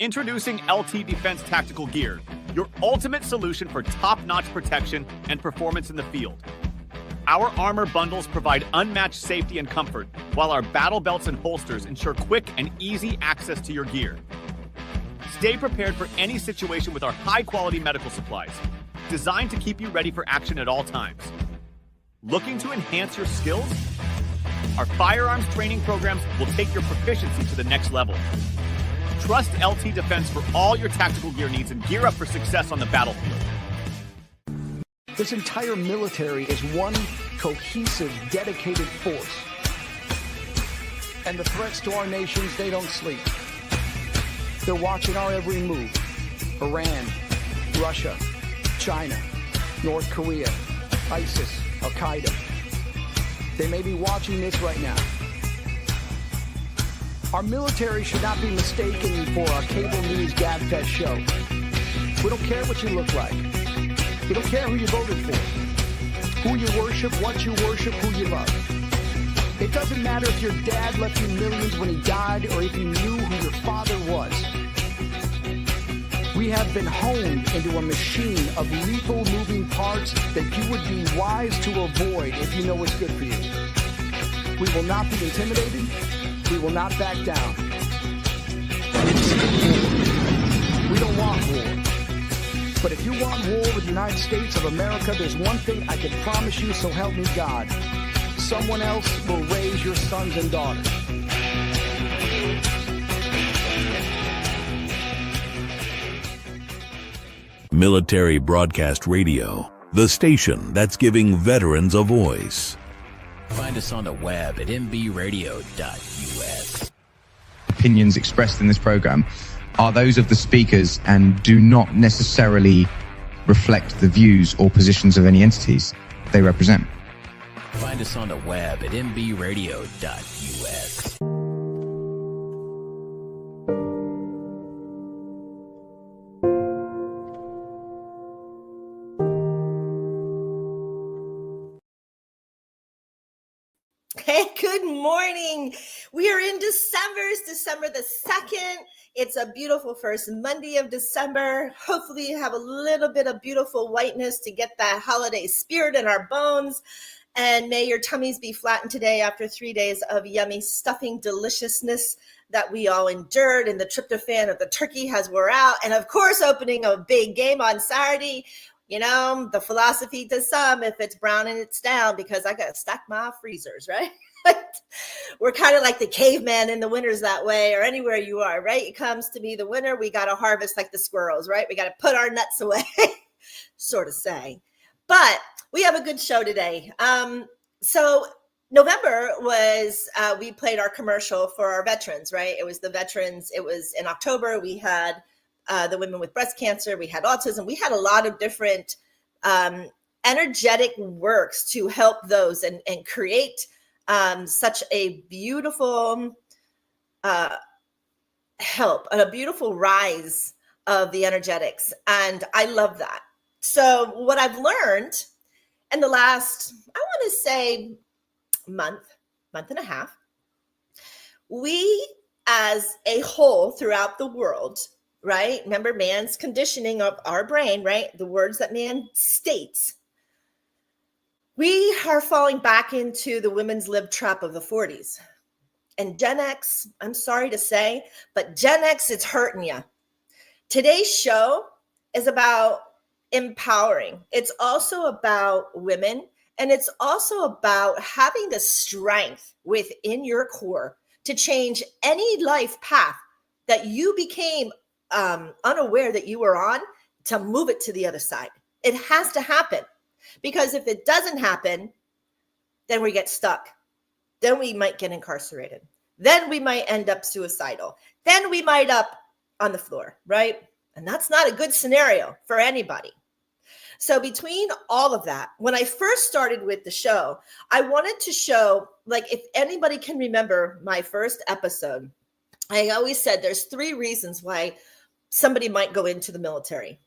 Introducing LT Defense Tactical Gear, your ultimate solution for top-notch protection and performance in the field. Our armor bundles provide unmatched safety and comfort, while our battle belts and holsters ensure quick and easy access to your gear. Stay prepared for any situation with our high-quality medical supplies, designed to keep you ready for action at all times. Looking to enhance your skills? Our firearms training programs will take your proficiency to the next level. Trust LT Defense for all your tactical gear needs and gear up for success on the battlefield. This entire military is one cohesive, dedicated force. And the threats to our nations, they don't sleep. They're watching our every move. Iran, Russia, China, North Korea, ISIS, Al-Qaeda. They may be watching this right now. Our military should not be mistaken for a cable news gabfest show. We don't care what you look like. We don't care who you voted for, who you worship, what you worship, who you love. It doesn't matter if your dad left you millions when he died or if you knew who your father was. We have been honed into a machine of lethal moving parts that you would be wise to avoid if you know what's good for you. We will not be intimidated. We will not back down. We don't want war. But if you want war with the United States of America, there's one thing I can promise you, so help me God. Someone else will raise your sons and daughters. Military Broadcast Radio, the station that's giving veterans a voice. Find us on the web at mbradio.us. Opinions expressed in this program are those of the speakers and do not necessarily reflect the views or positions of any entities they represent. Find us on the web at mbradio.us. Hey, good morning. We are in December. It's December the 2nd. It's a beautiful first Monday of December. Hopefully you have a little bit of beautiful whiteness to get that holiday spirit in our bones. And may your tummies be flattened today after 3 days of yummy stuffing deliciousness that we all endured. And the tryptophan of the turkey has wore out. And of course, opening a big game on Saturday. You know, the philosophy to some, if it's brown and it's down, because I got to stack my freezers, right? We're kind of like the caveman in the winters that way, or anywhere you are, right? It comes to be the winter, we got to harvest like the squirrels, right? We got to put our nuts away, sort of saying. But we have a good show today. So November was, we played our commercial for our veterans, right? It was the veterans. It was in October. We had the women with breast cancer. We had autism. We had a lot of different energetic works to help those and create such a beautiful help and a beautiful rise of the energetics. And I love that. So what I've learned in the last, I want to say month and a half, we as a whole throughout the world, right? Remember man's conditioning of our brain, right? The words that man states. We are falling back into the women's lib trap of the 40s. And Gen X, I'm sorry to say, but Gen X is hurting you. Today's show is about empowering. It's also about women, and it's also about having the strength within your core to change any life path that you became unaware that you were on, to move it to the other side. It has to happen, because if it doesn't happen, then we get stuck. Then we might get incarcerated. Then we might end up suicidal. Then we might up on the floor, right? And that's not a good scenario for anybody. So between all of that, when I first started with the show, I wanted to show, like, if anybody can remember my first episode, I always said there's 3 reasons why somebody might go into the military.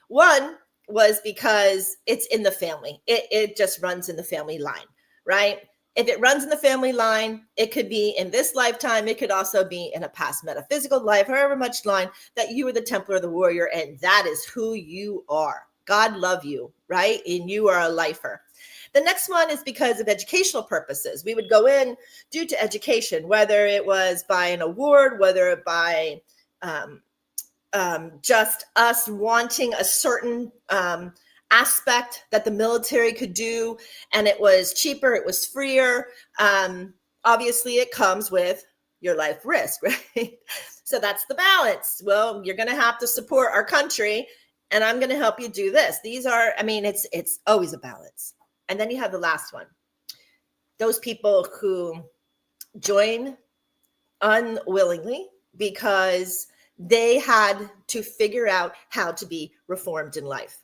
One was because it's in the family. It just runs in the family line, right? If it runs in the family line, it could be in this lifetime. It could also be in a past metaphysical life, however much line that you were the Templar or the warrior, and that is who you are. God love you, right? And you are a lifer. The next one is because of educational purposes. We would go in due to education, whether it was by an award, whether by just us wanting a certain aspect that the military could do, and it was cheaper, it was freer. Obviously, it comes with your life risk, right? So that's the balance. Well, you're going to have to support our country, and I'm going to help you do this. These are, I mean, it's always a balance. And then you have the last one. Those people who join unwillingly because they had to figure out how to be reformed in life.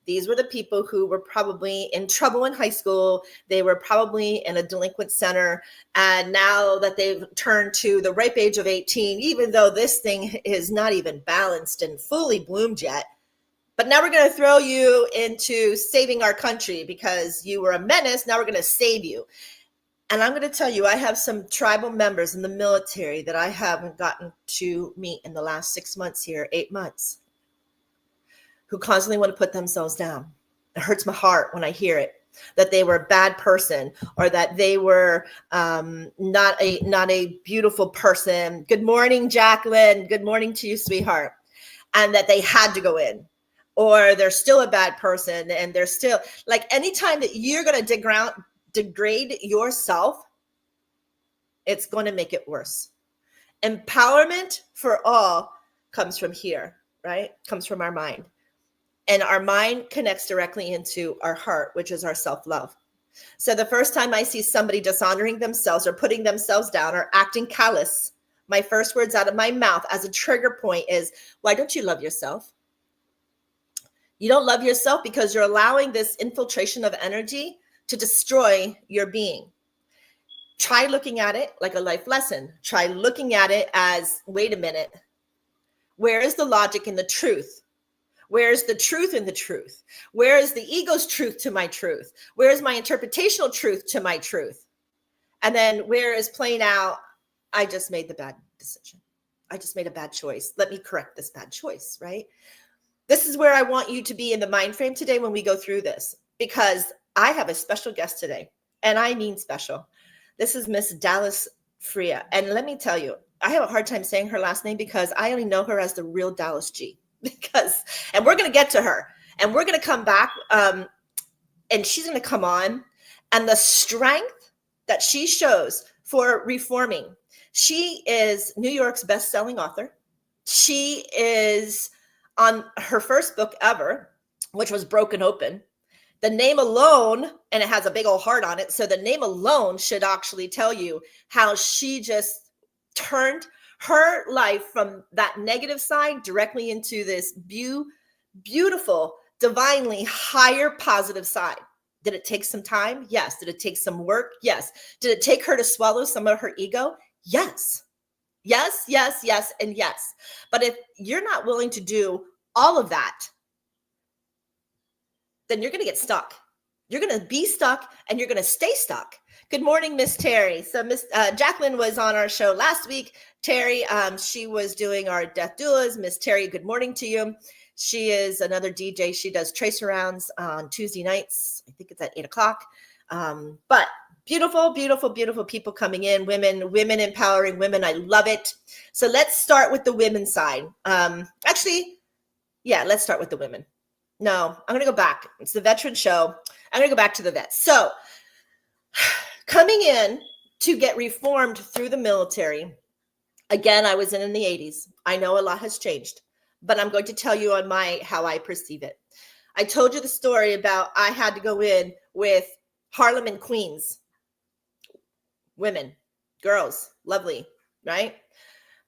These were the people who were probably in trouble in high school. They were probably in a delinquent center. And now that they've turned to the ripe age of 18, even though this thing is not even balanced and fully bloomed yet, but now we're going to throw you into saving our country because you were a menace. Now we're going to save you. And I'm going to tell you, I have some tribal members in the military that I haven't gotten to meet in the last 6 months here, 8 months, who constantly want to put themselves down. It hurts my heart when I hear it, that they were a bad person or that they were not a beautiful person. Good morning, Jacqueline. Good morning to you, sweetheart. And that they had to go in. Or they're still a bad person, and they're still, like, anytime that you're going to degrade yourself, it's going to make it worse. Empowerment for all comes from here, right? Comes from our mind. And our mind connects directly into our heart, which is our self-love. So the first time I see somebody dishonoring themselves or putting themselves down or acting callous, my first words out of my mouth as a trigger point is, why don't you love yourself? You don't love yourself because you're allowing this infiltration of energy to destroy your being. Try looking at it like a life lesson. Try looking at it as, wait a minute, where is the logic in the truth? Where is the truth in the truth? Where is the ego's truth to my truth? Where is my interpretational truth to my truth? And then where is playing out, I just made the bad decision. I just made a bad choice. Let me correct this bad choice, right? This is where I want you to be in the mind frame today when we go through this, because I have a special guest today, and I mean special. This is Miss Dalis G. And let me tell you, I have a hard time saying her last name because I only know her as the Real Dalis G. And we're going to get to her, and we're going to come back, and she's going to come on, and the strength that she shows for reforming. She is New York's best-selling author. She is on her first book ever, which was Broken Open. The name alone, and it has a big old heart on it, so the name alone should actually tell you how she just turned her life from that negative side directly into this beautiful, divinely higher positive side. Did it take some time? Yes. Did it take some work? Yes. Did it take her to swallow some of her ego? Yes. Yes, yes, yes, and yes. But if you're not willing to do all of that, then you're going to get stuck. You're going to be stuck, and you're going to stay stuck. Good morning, Miss Terry. So Miss Jacqueline was on our show last week. Terry, she was doing our death doulas. Miss Terry, good morning to you. She is another DJ. She does tracer rounds on Tuesday nights. I think it's at 8:00. But beautiful, beautiful, beautiful people coming in. Women empowering women. I love it. So let's start with the women's side. Let's start with the women. No, I'm going to go back. It's the veteran show. I'm going to go back to the vets. So coming in to get reformed through the military, again, I was in the 80s. I know a lot has changed, but I'm going to tell you on how I perceive it. I told you the story about I had to go in with Harlem and Queens. Women, girls, lovely, right?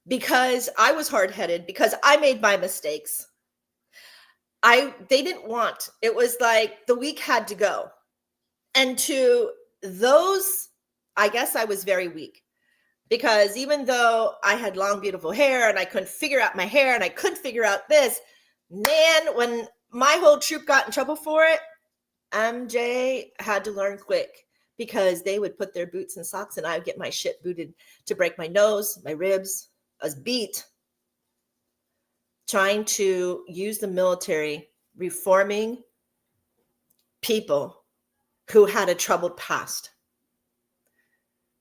Because I was hard-headed, because I made my mistakes. They didn't want, it was like the weak had to go. And to those, I guess I was very weak, because even though I had long, beautiful hair and I couldn't figure out my hair and I couldn't figure out this, man, when my whole troop got in trouble for it, MJ had to learn quick, because they would put their boots and socks and I would get my shit booted to break my nose, my ribs. I was beat trying to use the military, reforming people who had a troubled past.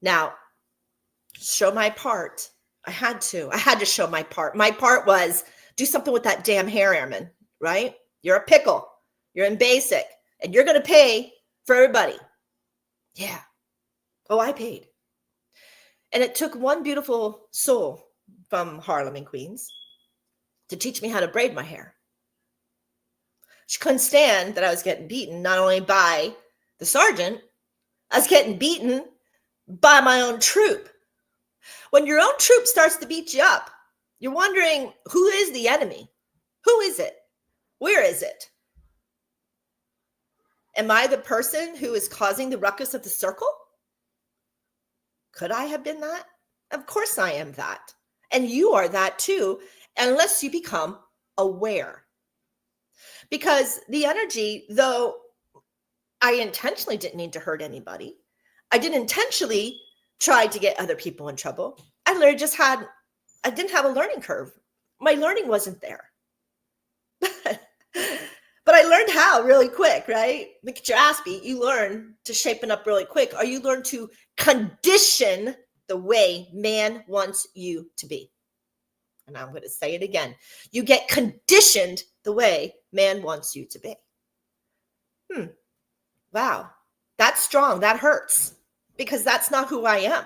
Now, show my part. I had to show my part. My part was do something with that damn hair, airman, right? You're a pickle. You're in basic and you're going to pay for everybody. Yeah. Oh, I paid. And it took one beautiful soul from Harlem and Queens to teach me how to braid my hair. She couldn't stand that I was getting beaten, not only by the sergeant, I was getting beaten by my own troop. When your own troop starts to beat you up, you're wondering, who is the enemy? Who is it? Where is it? Am I the person who is causing the ruckus of the circle? Could I have been that? Of course I am that. And you are that too, unless you become aware. Because the energy, though I intentionally didn't mean to hurt anybody, I didn't intentionally try to get other people in trouble. I literally just I didn't have a learning curve. My learning wasn't there. But I learned how really quick, right? Look at your ass beat. You learn to shapen up really quick, or you learn to condition the way man wants you to be. And I'm going to say it again. You get conditioned the way man wants you to be. Wow. That's strong. That hurts because that's not who I am.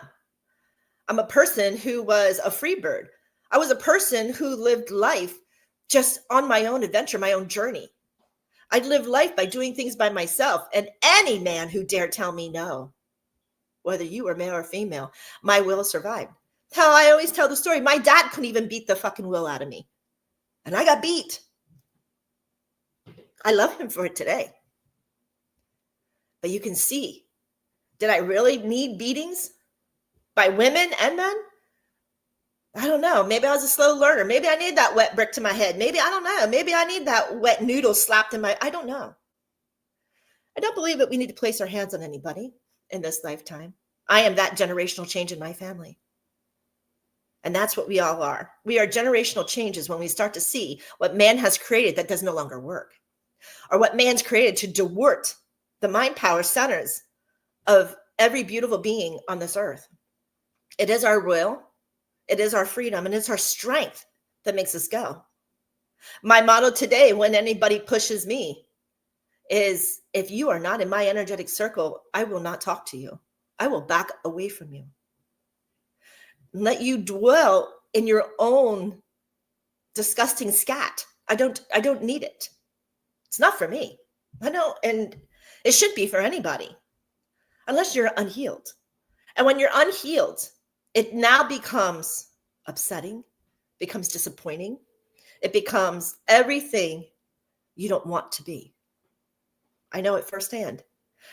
I'm a person who was a free bird. I was a person who lived life just on my own adventure, my own journey. I'd live life by doing things by myself. And any man who dare tell me no, whether you were male or female, my will survived. How I always tell the story. My dad couldn't even beat the fucking will out of me. And I got beat. I love him for it today. But you can see, did I really need beatings by women and men? I don't know. Maybe I was a slow learner. Maybe I need that wet brick to my head. Maybe, I don't know. Maybe I need that wet noodle slapped in I don't know. I don't believe that we need to place our hands on anybody in this lifetime. I am that generational change in my family. And that's what we all are. We are generational changes when we start to see what man has created that does no longer work, or what man's created to divert the mind power centers of every beautiful being on this earth. It is our will, it is our freedom, and it's our strength that makes us go. My motto today, when anybody pushes me, is if you are not in my energetic circle, I will not talk to you. I will back away from you. Let you dwell in your own disgusting scat. I don't need it. It's not for me. I know, and it should be for anybody, unless you're unhealed. And when you're unhealed, it now becomes upsetting, becomes disappointing. It becomes everything you don't want to be. I know it firsthand.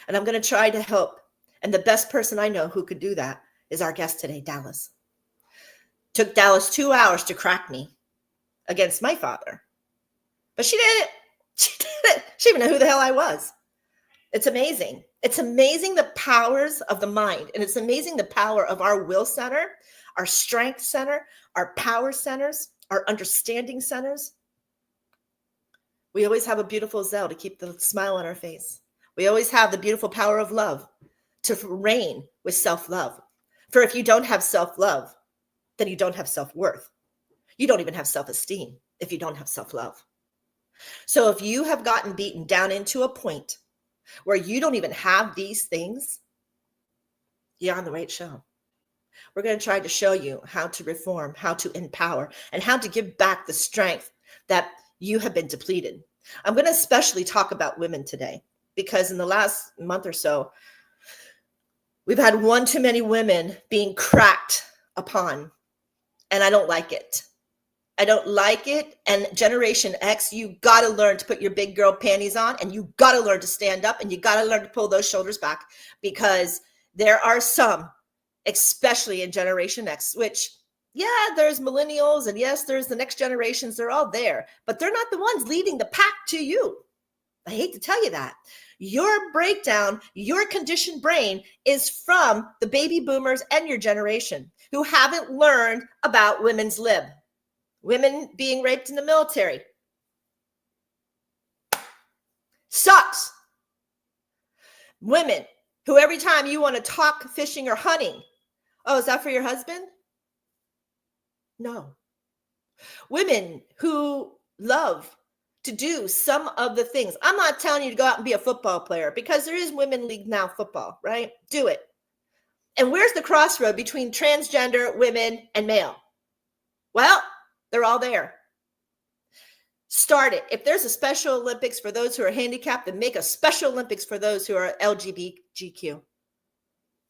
And I'm going to try to help. And the best person I know who could do that is our guest today, Dalis. Took Dalis 2 hours to crack me against my father. But she did it. She did it. She didn't even know who the hell I was. It's amazing. It's amazing the powers of the mind. And it's amazing the power of our will center, our strength center, our power centers, our understanding centers. We always have a beautiful Zell to keep the smile on our face. We always have the beautiful power of love to reign with self-love. For if you don't have self-love, then you don't have self-worth. You don't even have self-esteem if you don't have self-love. So if you have gotten beaten down into a point where you don't even have these things, you're on the right show. We're going to try to show you how to reform, how to empower, and how to give back the strength that you have been depleted. I'm going to especially talk about women today because in the last month or so, we've had one too many women being cracked upon. And I don't like it. I don't like it. And Generation X, you got to learn to put your big girl panties on, and you got to learn to stand up, and you got to learn to pull those shoulders back, because there are some, especially in Generation X, which, yeah, there's millennials, and yes, there's the next generations. They're all there, but they're not the ones leading the pack to you. I hate to tell you that. Your breakdown, your conditioned brain is from the baby boomers and your generation who haven't learned about women's lib, women being raped in the military. Sucks. Women who every time you want to talk fishing or hunting, oh, is that for your husband? No. Women who love to do some of the things. I'm not telling you to go out and be a football player because there is women league now football, right? Do it. And where's the crossroad between transgender women and male? Well, they're all there. Start it. If there's a Special Olympics for those who are handicapped, then make a Special Olympics for those who are LGBTQ,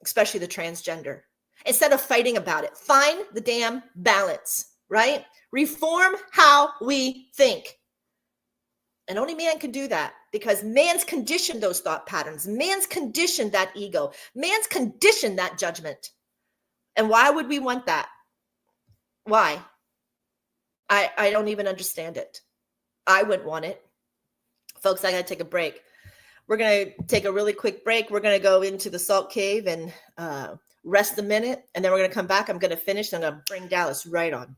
especially the transgender. Instead of fighting about it, find the damn balance, right? Reform how we think. And only man can do that because man's conditioned those thought patterns. Man's conditioned that ego. Man's conditioned that judgment. And why would we want that? Why? I don't even understand it. I wouldn't want it. Folks, I got to take a break. We're going to take a really quick break. We're going to go into the salt cave and rest a minute. And then we're going to come back. I'm going to finish. And I'm going to bring Dallas right on.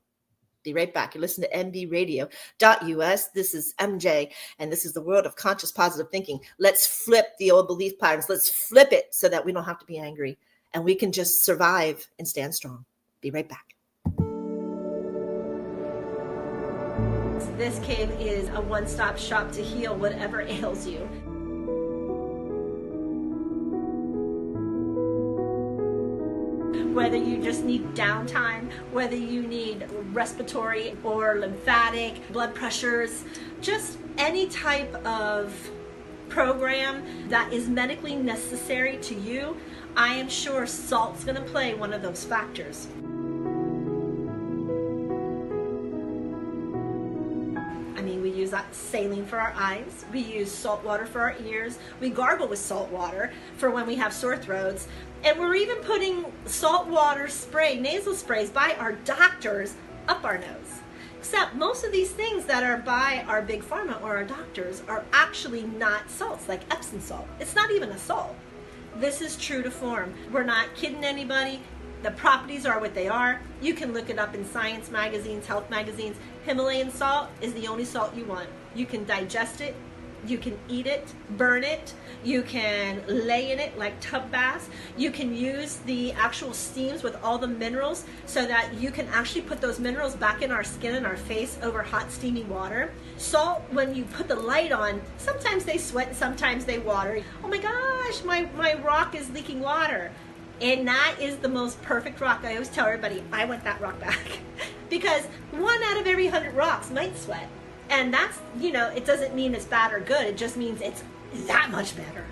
Be right back. You listen to mbradio.us. This is MJ, and this is the world of conscious positive thinking. Let's flip the old belief patterns. Let's flip it so that we don't have to be angry and we can just survive and stand strong. Be right back. This cave is a one-stop shop to heal whatever ails you. Whether you just need downtime, whether you need respiratory or lymphatic, blood pressures, just any type of program that is medically necessary to you, I am sure salt's going to play one of those factors. We use saline for our eyes. We use salt water for our ears. We gargle with salt water for when we have sore throats. And we're even putting salt water spray, nasal sprays by our doctors up our nose. Except most of these things that are by our big pharma or our doctors are actually not salts, like Epsom salt. It's not even a salt. This is true to form. We're not kidding anybody. The properties are what they are. You can look it up in science magazines, health magazines. Himalayan salt is the only salt you want. You can digest it, you can eat it, burn it, you can lay in it like tub baths. You can use the actual steams with all the minerals so that you can actually put those minerals back in our skin and our face over hot steaming water. Salt, when you put the light on, sometimes they sweat, sometimes they water. Oh my gosh, my rock is leaking water. And that is the most perfect rock. I always tell everybody, I want that rock back. Because 1 out of every 100 rocks might sweat. And that's, it doesn't mean it's bad or good. It just means it's that much better.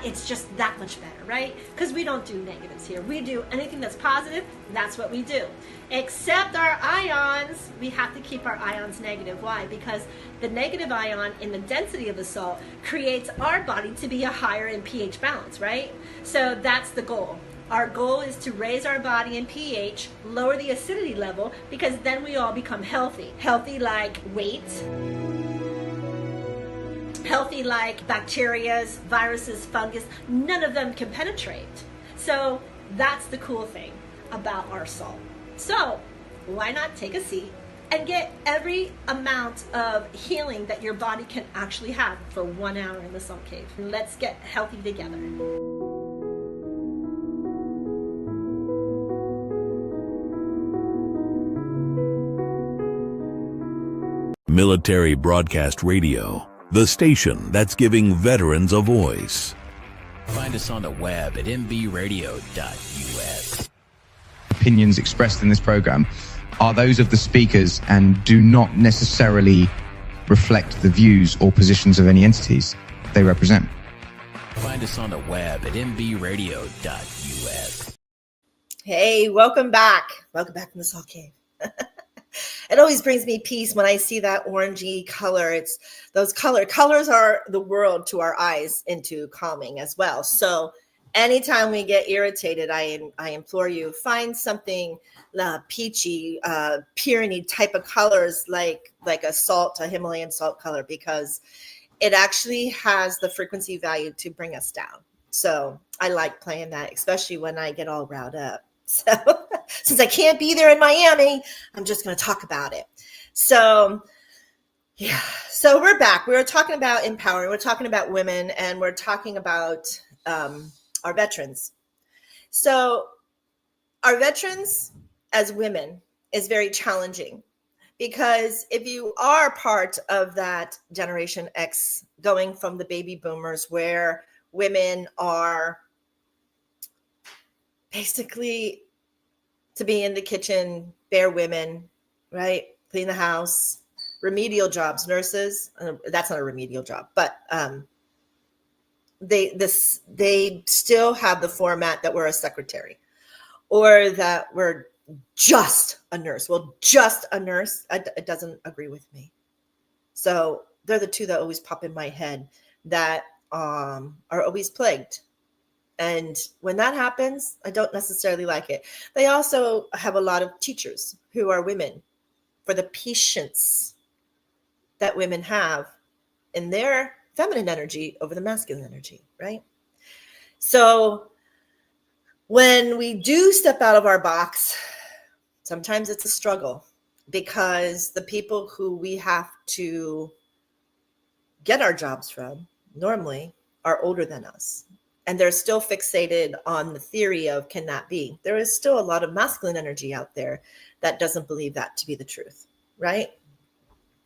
It's just that much better, right? Because we don't do negatives here. We do anything that's positive, that's what we do. Except our ions, we have to keep our ions negative. Why? Because the negative ion in the density of the salt creates our body to be a higher in pH balance, right? So that's the goal. Our goal is to raise our body in pH, lower the acidity level, because then we all become healthy. Healthy like weight, healthy like bacteria, viruses, fungus. None of them can penetrate. So that's the cool thing about our salt. So why not take a seat and get every amount of healing that your body can actually have for 1 hour in the salt cave. Let's get healthy together. Military Broadcast Radio, the station that's giving veterans a voice. Find us on the web at mbradio.us. Opinions expressed in this program are those of the speakers and do not necessarily reflect the views or positions of any entities they represent. Find us on the web at mbradio.us. Hey, welcome back. Welcome back from the salt cave. It always brings me peace when I see that orangey color. It's those colors are the world to our eyes into calming as well. So anytime we get irritated, I implore you, find something peachy, peony type of colors like a Himalayan salt color, because it actually has the frequency value to bring us down. So I like playing that, especially when I get all riled up. So since I can't be there in Miami, I'm just going to talk about it. So yeah, so we're back. We were talking about empowering. We're talking about women, and we're talking about our veterans. So our veterans as women is very challenging, because if you are part of that Generation X, going from the baby boomers, where women are basically to be in the kitchen, bare women, right? Clean the house, remedial jobs, nurses. That's not a remedial job, but they still have the format that we're a secretary, or that we're just a nurse. Well, just a nurse, it doesn't agree with me. So they're the two that always pop in my head that are always plagued. And when that happens, I don't necessarily like it. They also have a lot of teachers who are women, for the patience that women have in their feminine energy over the masculine energy, right? So when we do step out of our box, sometimes it's a struggle, because the people who we have to get our jobs from normally are older than us. And they're still fixated on the theory of, can that be? There is still a lot of masculine energy out there that doesn't believe that to be the truth, right?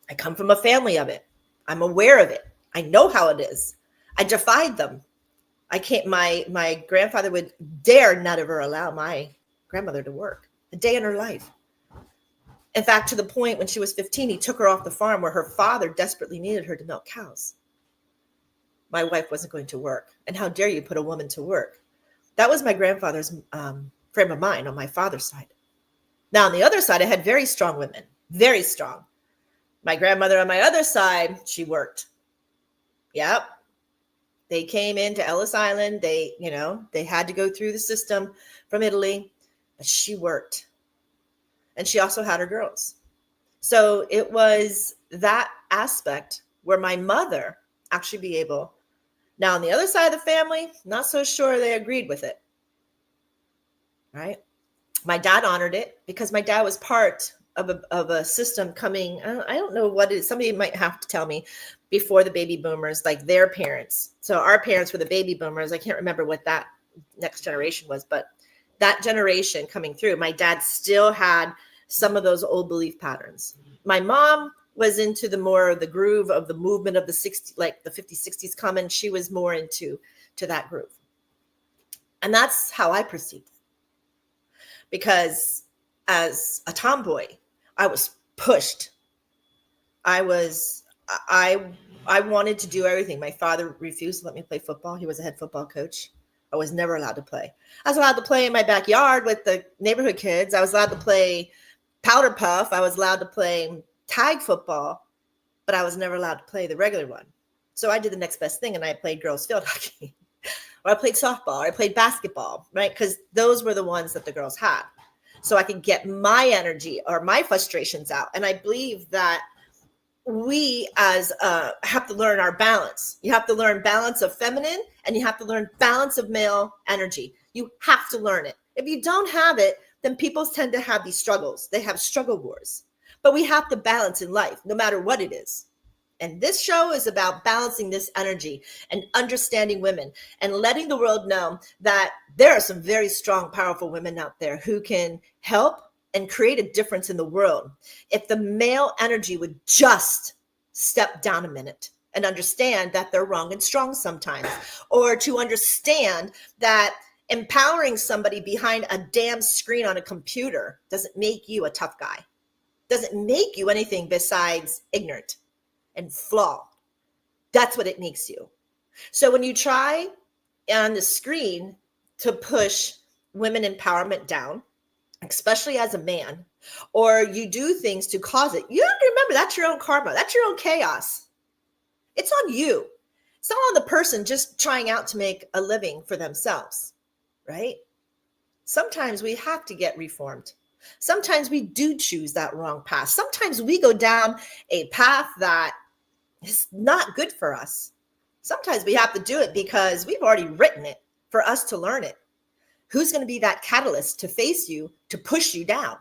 I come from a family of it. I'm aware of it. I know how it is. I defied them. I can't, my grandfather would dare not ever allow my grandmother to work a day in her life. In fact, to the point when she was 15, he took her off the farm where her father desperately needed her to milk cows. My wife wasn't going to work. And how dare you put a woman to work? That was my grandfather's frame of mind on my father's side. Now, on the other side, I had very strong women, very strong. My grandmother on my other side, she worked. Yep. They came into Ellis Island. They had to go through the system from Italy, but she worked. And she also had her girls. So it was that aspect where my mother actually be able. Now, on the other side of the family, not so sure they agreed with it, right? My dad honored it, because my dad was part of a system coming. I don't know what it is. Somebody might have to tell me, before the baby boomers, like their parents. So our parents were the baby boomers. I can't remember what that next generation was, but that generation coming through, my dad still had some of those old belief patterns. My mom was into the more of the groove of the movement of the 60s, like the 50s, 60s coming. She was more into that groove. And that's how I perceived it. Because as a tomboy, I was pushed. I wanted to do everything. My father refused to let me play football. He was a head football coach. I was never allowed to play. I was allowed to play in my backyard with the neighborhood kids. I was allowed to play powder puff. I was allowed to play tag football, but I was never allowed to play the regular one. So I did the next best thing, and I played girls field hockey, or I played softball, or I played basketball, right? Because those were the ones that the girls had. So I could get my energy or my frustrations out. And I believe that we have to learn our balance. You have to learn balance of feminine, and you have to learn balance of male energy. You have to learn it. If you don't have it, then people tend to have these struggles. They have struggle wars. But we have to balance in life, no matter what it is. And this show is about balancing this energy and understanding women and letting the world know that there are some very strong, powerful women out there who can help and create a difference in the world. If the male energy would just step down a minute and understand that they're wrong and strong sometimes, or to understand that empowering somebody behind a damn screen on a computer doesn't make you a tough guy, doesn't make you anything besides ignorant and flawed. That's what it makes you. So when you try on the screen to push women empowerment down, especially as a man, or you do things to cause it, you have to remember that's your own karma. That's your own chaos. It's on you. It's not on the person just trying out to make a living for themselves, right? Sometimes we have to get reformed. Sometimes we do choose that wrong path. Sometimes we go down a path that is not good for us. Sometimes we have to do it because we've already written it for us to learn it. Who's going to be that catalyst to face you, to push you down?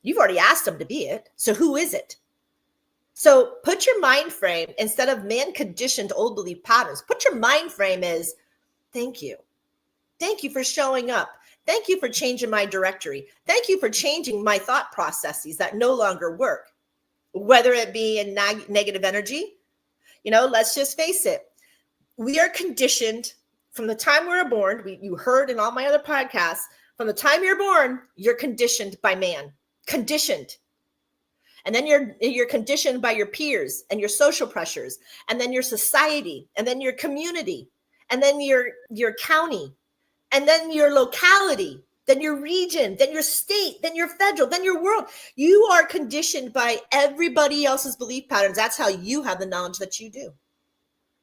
You've already asked them to be it. So who is it? So put your mind frame, instead of man-conditioned old belief patterns, put your mind frame is, thank you. Thank you for showing up. Thank you for changing my directory. Thank you for changing my thought processes that no longer work, whether it be in negative energy. Let's just face it. We are conditioned from the time we were born. You heard in all my other podcasts, from the time you're born, you're conditioned by man, conditioned. And then you're conditioned by your peers and your social pressures, and then your society, and then your community, and then your county, and then your locality, then your region, then your state, then your federal, then your world. You are conditioned by everybody else's belief patterns. That's how you have the knowledge that you do.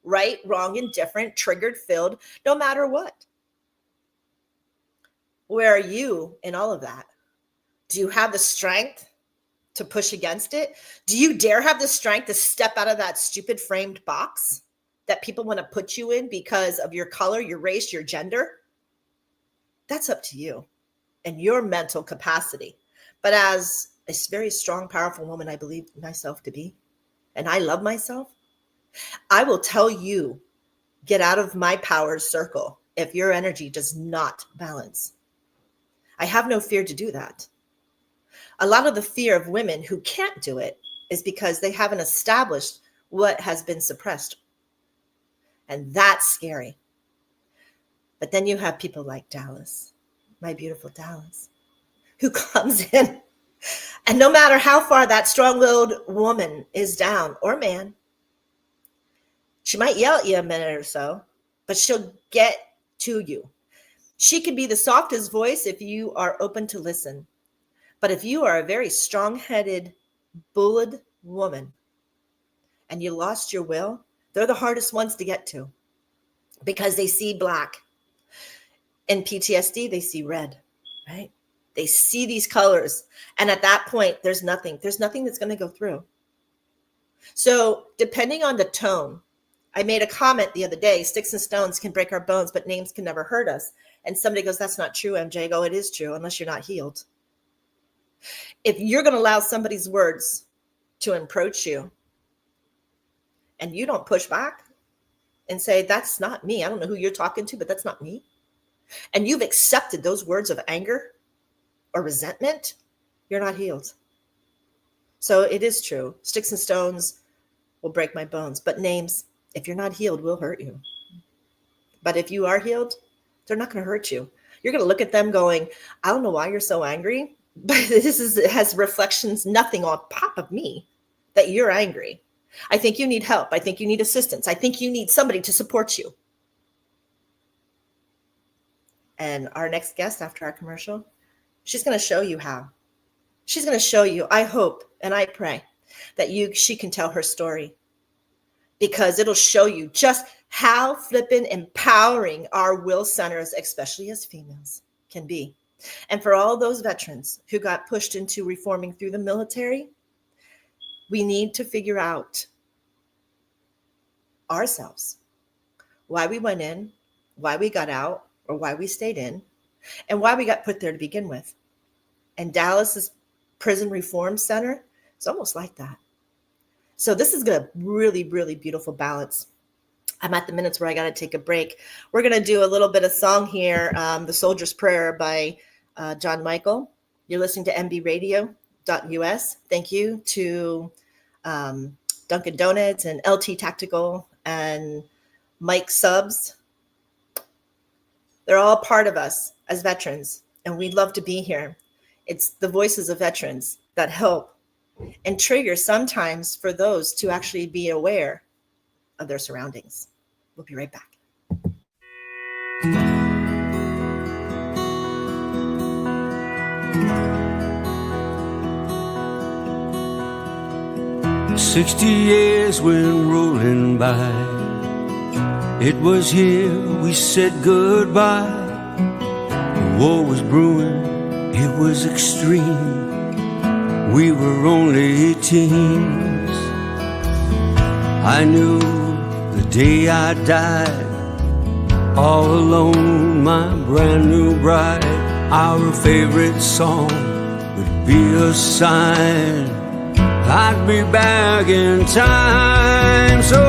Right, wrong, indifferent, triggered, filled, no matter what. Where are you in all of that? Do you have the strength to push against it? Do you dare have the strength to step out of that stupid framed box that people want to put you in because of your color, your race, your gender? That's up to you and your mental capacity. But as a very strong, powerful woman, I believe myself to be, and I love myself, I will tell you, get out of my power circle if your energy does not balance. I have no fear to do that. A lot of the fear of women who can't do it is because they haven't established what has been suppressed. And that's scary. But then you have people like Dallas, my beautiful Dallas, who comes in, and no matter how far that strong-willed woman is down, or man, she might yell at you a minute or so, but she'll get to you. She can be the softest voice if you are open to listen. But if you are a very strong-headed, bullied woman and you lost your will, they're the hardest ones to get to because they see black. In PTSD, they see red, right? They see these colors. And at that point, there's nothing that's going to go through. So depending on the tone, I made a comment the other day, sticks and stones can break our bones, but names can never hurt us. And somebody goes, that's not true, MJ. I go, it is true, unless you're not healed. If you're going to allow somebody's words to approach you and you don't push back and say, that's not me. I don't know who you're talking to, but that's not me. And you've accepted those words of anger or resentment, you're not healed. So it is true. Sticks and stones will break my bones, but names, if you're not healed, will hurt you. But if you are healed, they're not going to hurt you. You're going to look at them going, I don't know why you're so angry, but it has reflections, nothing on top of me that you're angry. I think you need help. I think you need assistance. I think you need somebody to support you. And our next guest after our commercial, she's going to show you how. She's going to show you, I hope and I pray that she can tell her story, because it'll show you just how flippin' empowering our will centers, especially as females, can be. And for all those veterans who got pushed into reforming through the military, we need to figure out ourselves, why we went in, why we got out, or why we stayed in, and why we got put there to begin with. And Dallas's Prison Reform Center is almost like that. So this is a really, really beautiful balance. I'm at the minutes where I got to take a break. We're going to do a little bit of song here, The Soldier's Prayer by John Michael. You're listening to mbradio.us. Thank you to Dunkin' Donuts and LT Tactical and Mike Subs. They're all part of us as veterans, and we'd love to be here. It's the voices of veterans that help and trigger sometimes for those to actually be aware of their surroundings. We'll be right back. "60 years went rolling by. It was here we said goodbye. The war was brewing, it was extreme. We were only teens. I knew the day I died, all alone, my brand new bride, our favorite song would be a sign I'd be back in time. So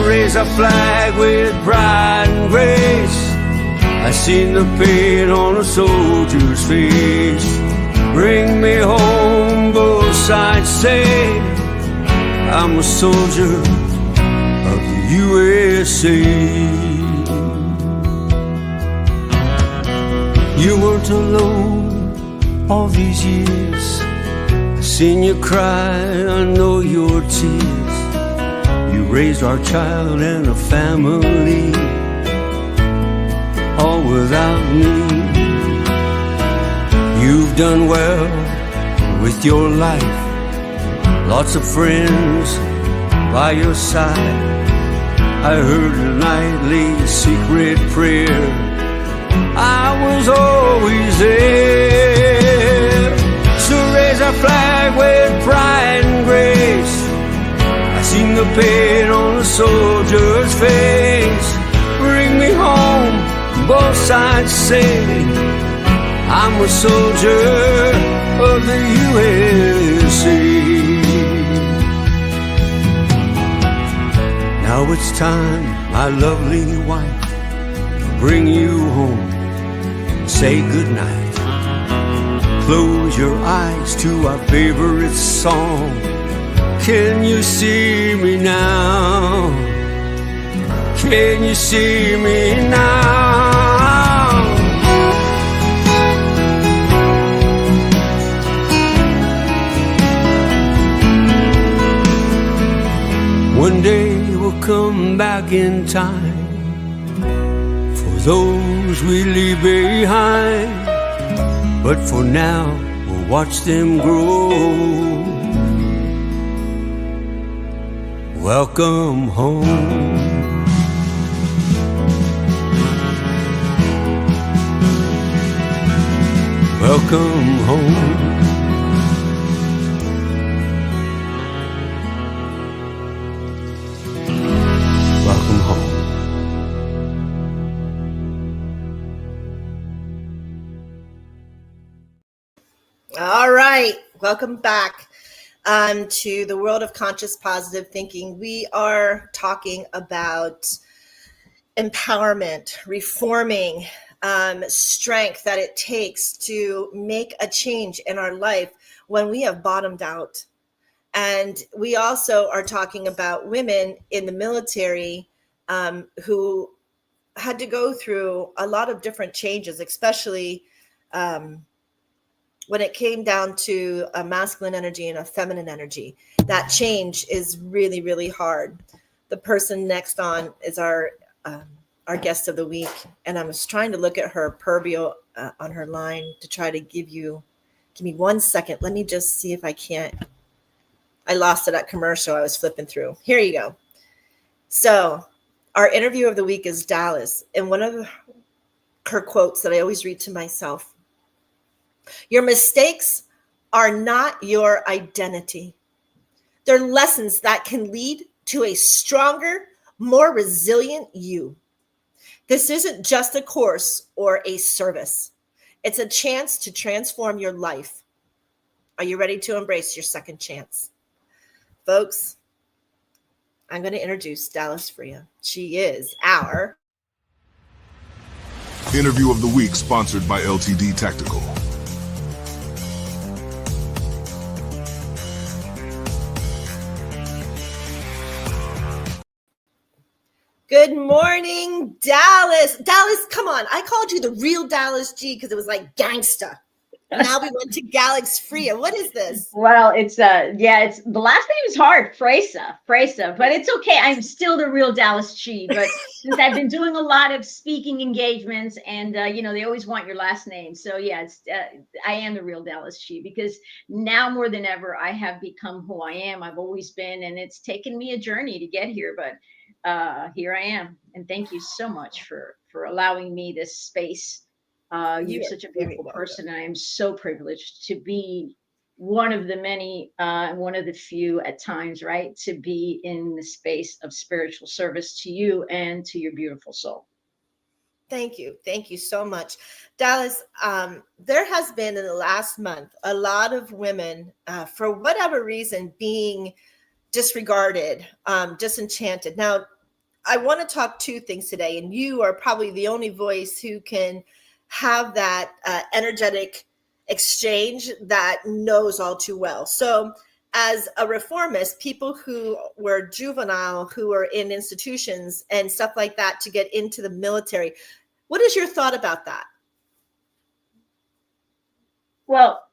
raise a flag with pride and grace. I seen the pain on a soldier's face. Bring me home, both sides say I'm a soldier of the USA. You weren't alone all these years. I seen you cry, I know your tears. You raised our child and a family, all without me. You've done well with your life, lots of friends by your side. I heard a nightly secret prayer, I was always there. So raise a flag with pride and grace. I seen the pain on a soldier's face. Bring me home, both sides say I'm a soldier of the USA. Now it's time, my lovely wife, to bring you home. Say goodnight. Close your eyes to our favorite song. Can you see me now? Can you see me now? One day we'll come back in time for those we leave behind. But for now, we'll watch them grow. Welcome home. Welcome home. Welcome home. All right, welcome back to the world of conscious positive thinking. We are talking about empowerment, reforming, strength that it takes to make a change in our life when we have bottomed out. And we also are talking about women in the military who had to go through a lot of different changes, especially when it came down to a masculine energy and a feminine energy. That change is really, really hard. The person next on is our guest of the week, and I was trying to look at her Perbio on her line to try to give me 1 second. Let me just see if I can't. I lost it at commercial. I was flipping through. Here you go. So our interview of the week is Dalis, and one of her quotes that I always read to myself: your mistakes are not your identity. They're lessons that can lead to a stronger, more resilient you. This isn't just a course or a service. It's a chance to transform your life. Are you ready to embrace your second chance? Folks, I'm going to introduce Dalis Freya. She is our Interview of the week, sponsored by LTD Tactical. Good morning, Dalis. Dalis, come on. I called you the Real Dalis G because it was like gangsta. Now we went to Dalis Freya. What is this? Well, it's it's the last name is hard, Fresa, but it's okay. I'm still the Real Dalis G. But since I've been doing a lot of speaking engagements, and they always want your last name, so yeah, I am the Real Dalis G, because now more than ever I have become who I am. I've always been, and it's taken me a journey to get here, but here I am, and thank you so much for allowing me this space. You're such a beautiful person, and I am so privileged to be one of the many, one of the few at times, right, to be in the space of spiritual service to you and to your beautiful soul. Thank you. Thank you so much. Dallas, there has been in the last month a lot of women, for whatever reason, being disregarded, disenchanted. Now, I want to talk two things today, and you are probably the only voice who can have that energetic exchange that knows all too well. So, as a reformist, people who were juvenile, who were in institutions and stuff like that to get into the military, what is your thought about that? Well,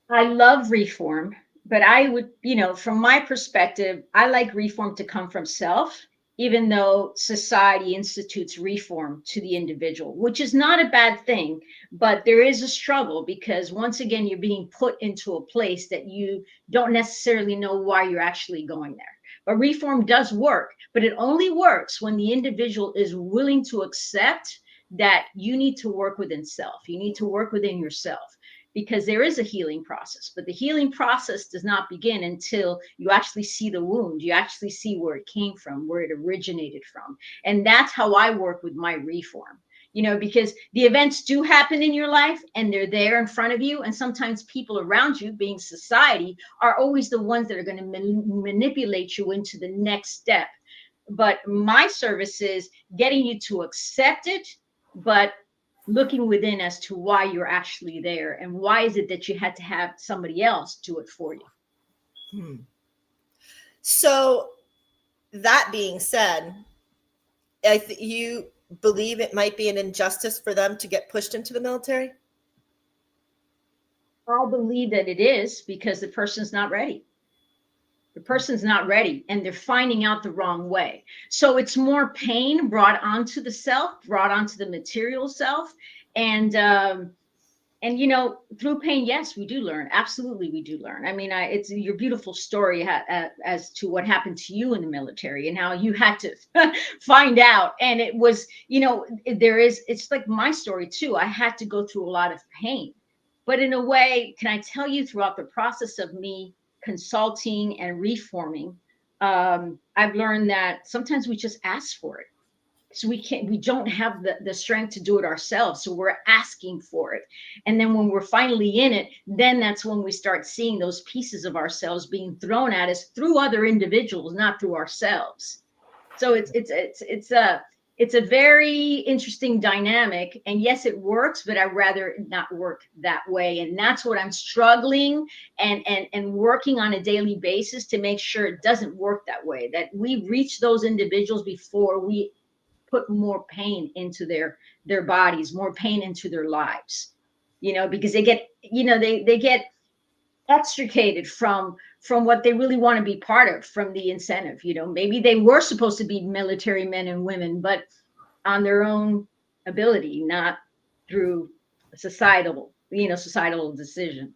I love reform, but I would, from my perspective, I like reform to come from self, even though society institutes reform to the individual, which is not a bad thing. But there is a struggle because once again, you're being put into a place that you don't necessarily know why you're actually going there. But reform does work, but it only works when the individual is willing to accept that you need to work within self. You need to work within yourself, because there is a healing process, but the healing process does not begin until you actually see the wound. You actually see where it came from, where it originated from. And that's how I work with my reform, because the events do happen in your life and they're there in front of you. And sometimes people around you, being society, are always the ones that are going to manipulate you into the next step. But my service is getting you to accept it, but looking within as to why you're actually there and why is it that you had to have somebody else do it for you. So that being said, you believe it might be an injustice for them to get pushed into the military? I believe that it is, because the person's not ready. The person's not ready and they're finding out the wrong way. So it's more pain brought onto the self, brought onto the material self. And through pain, yes, we do learn. Absolutely, we do learn. I mean, it's your beautiful story as to what happened to you in the military and how you had to find out. And it was, it's like my story too. I had to go through a lot of pain. But in a way, can I tell you, throughout the process of me consulting and reforming, I've learned that sometimes we just ask for it. So we don't have the strength to do it ourselves. So we're asking for it. And then when we're finally in it, then that's when we start seeing those pieces of ourselves being thrown at us through other individuals, not through ourselves. So it's a very interesting dynamic. And yes, it works, but I'd rather it not work that way. And that's what I'm struggling and working on a daily basis to make sure it doesn't work that way, that we reach those individuals before we put more pain into their bodies, more pain into their lives, because they get, they get extricated from what they really want to be part of, from the incentive. Maybe they were supposed to be military men and women, but on their own ability, not through societal decision.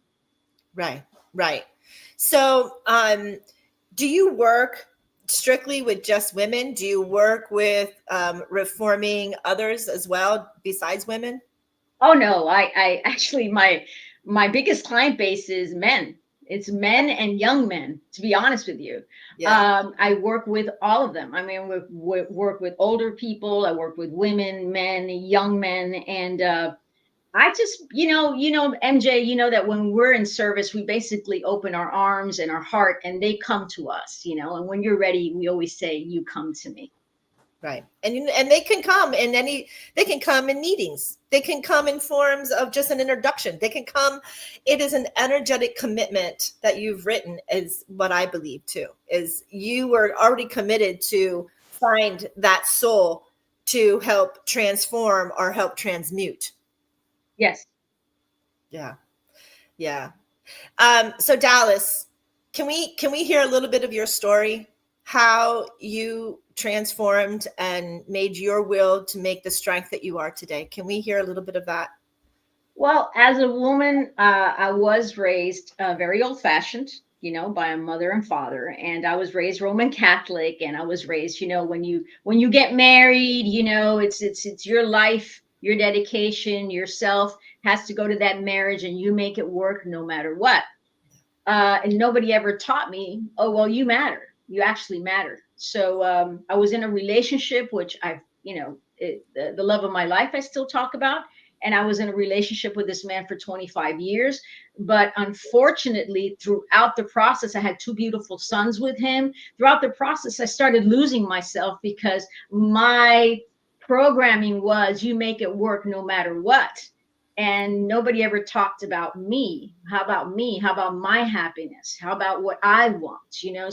Right. So, do you work strictly with just women? Do you work with reforming others as well besides women? Oh no, I actually, my biggest client base is men. It's men and young men, to be honest with you. Yeah. I work with all of them. I mean, we work with older people. I work with women, men, young men, and I just, MJ, that when we're in service, we basically open our arms and our heart, and they come to us, and when you're ready, we always say, you come to me. Right. And they can come in they can come in meetings. They can come in forms of just an introduction. They can come. It is an energetic commitment that you've written, is what I believe too, is you were already committed to find that soul to help transform or help transmute. Yes. Yeah. So Dallas, can we hear a little bit of your story? How you transformed and made your will to make the strength that you are today. Can we hear a little bit of that? Well, as a woman, I was raised very old-fashioned, by a mother and father, and I was raised Roman Catholic, and I was raised, when you get married, it's your life, your dedication, yourself has to go to that marriage, and you make it work no matter what. And nobody ever taught me, oh, well, you matter. You actually matter. So I was in a relationship, which the love of my life, I still talk about. And I was in a relationship with this man for 25 years. But unfortunately, throughout the process, I had two beautiful sons with him. Throughout the process, I started losing myself because my programming was you make it work no matter what. And nobody ever talked about me. How about me? How about my happiness? How about what I want?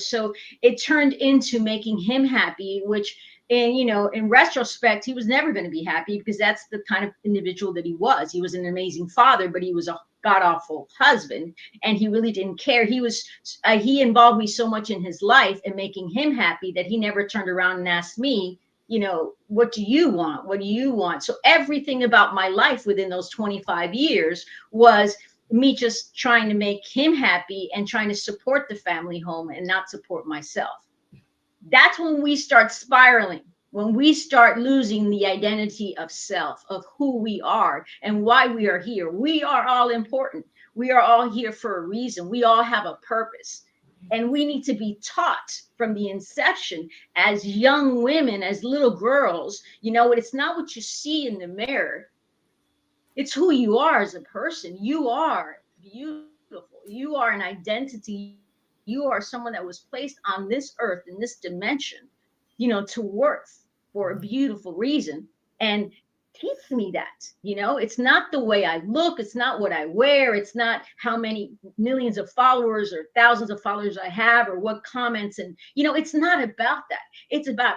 So it turned into making him happy, which in retrospect, he was never going to be happy because that's the kind of individual that he was. He was an amazing father, but he was a god awful husband, and he really didn't care. He involved me so much in his life and making him happy that he never turned around and asked me, what do you want? What do you want? So everything about my life within those 25 years was me just trying to make him happy and trying to support the family home and not support myself. That's when we start spiraling, when we start losing the identity of self, of who we are and why we are here. We are all important. We are all here for a reason. We all have a purpose. And we need to be taught from the inception as young women, as little girls, it's not what you see in the mirror. It's who you are as a person. You are beautiful. You are an identity. You are someone that was placed on this earth in this dimension, to work for a beautiful reason. And teach me that, it's not the way I look. It's not what I wear. It's not how many millions of followers or thousands of followers I have or what comments. And, it's not about that. It's about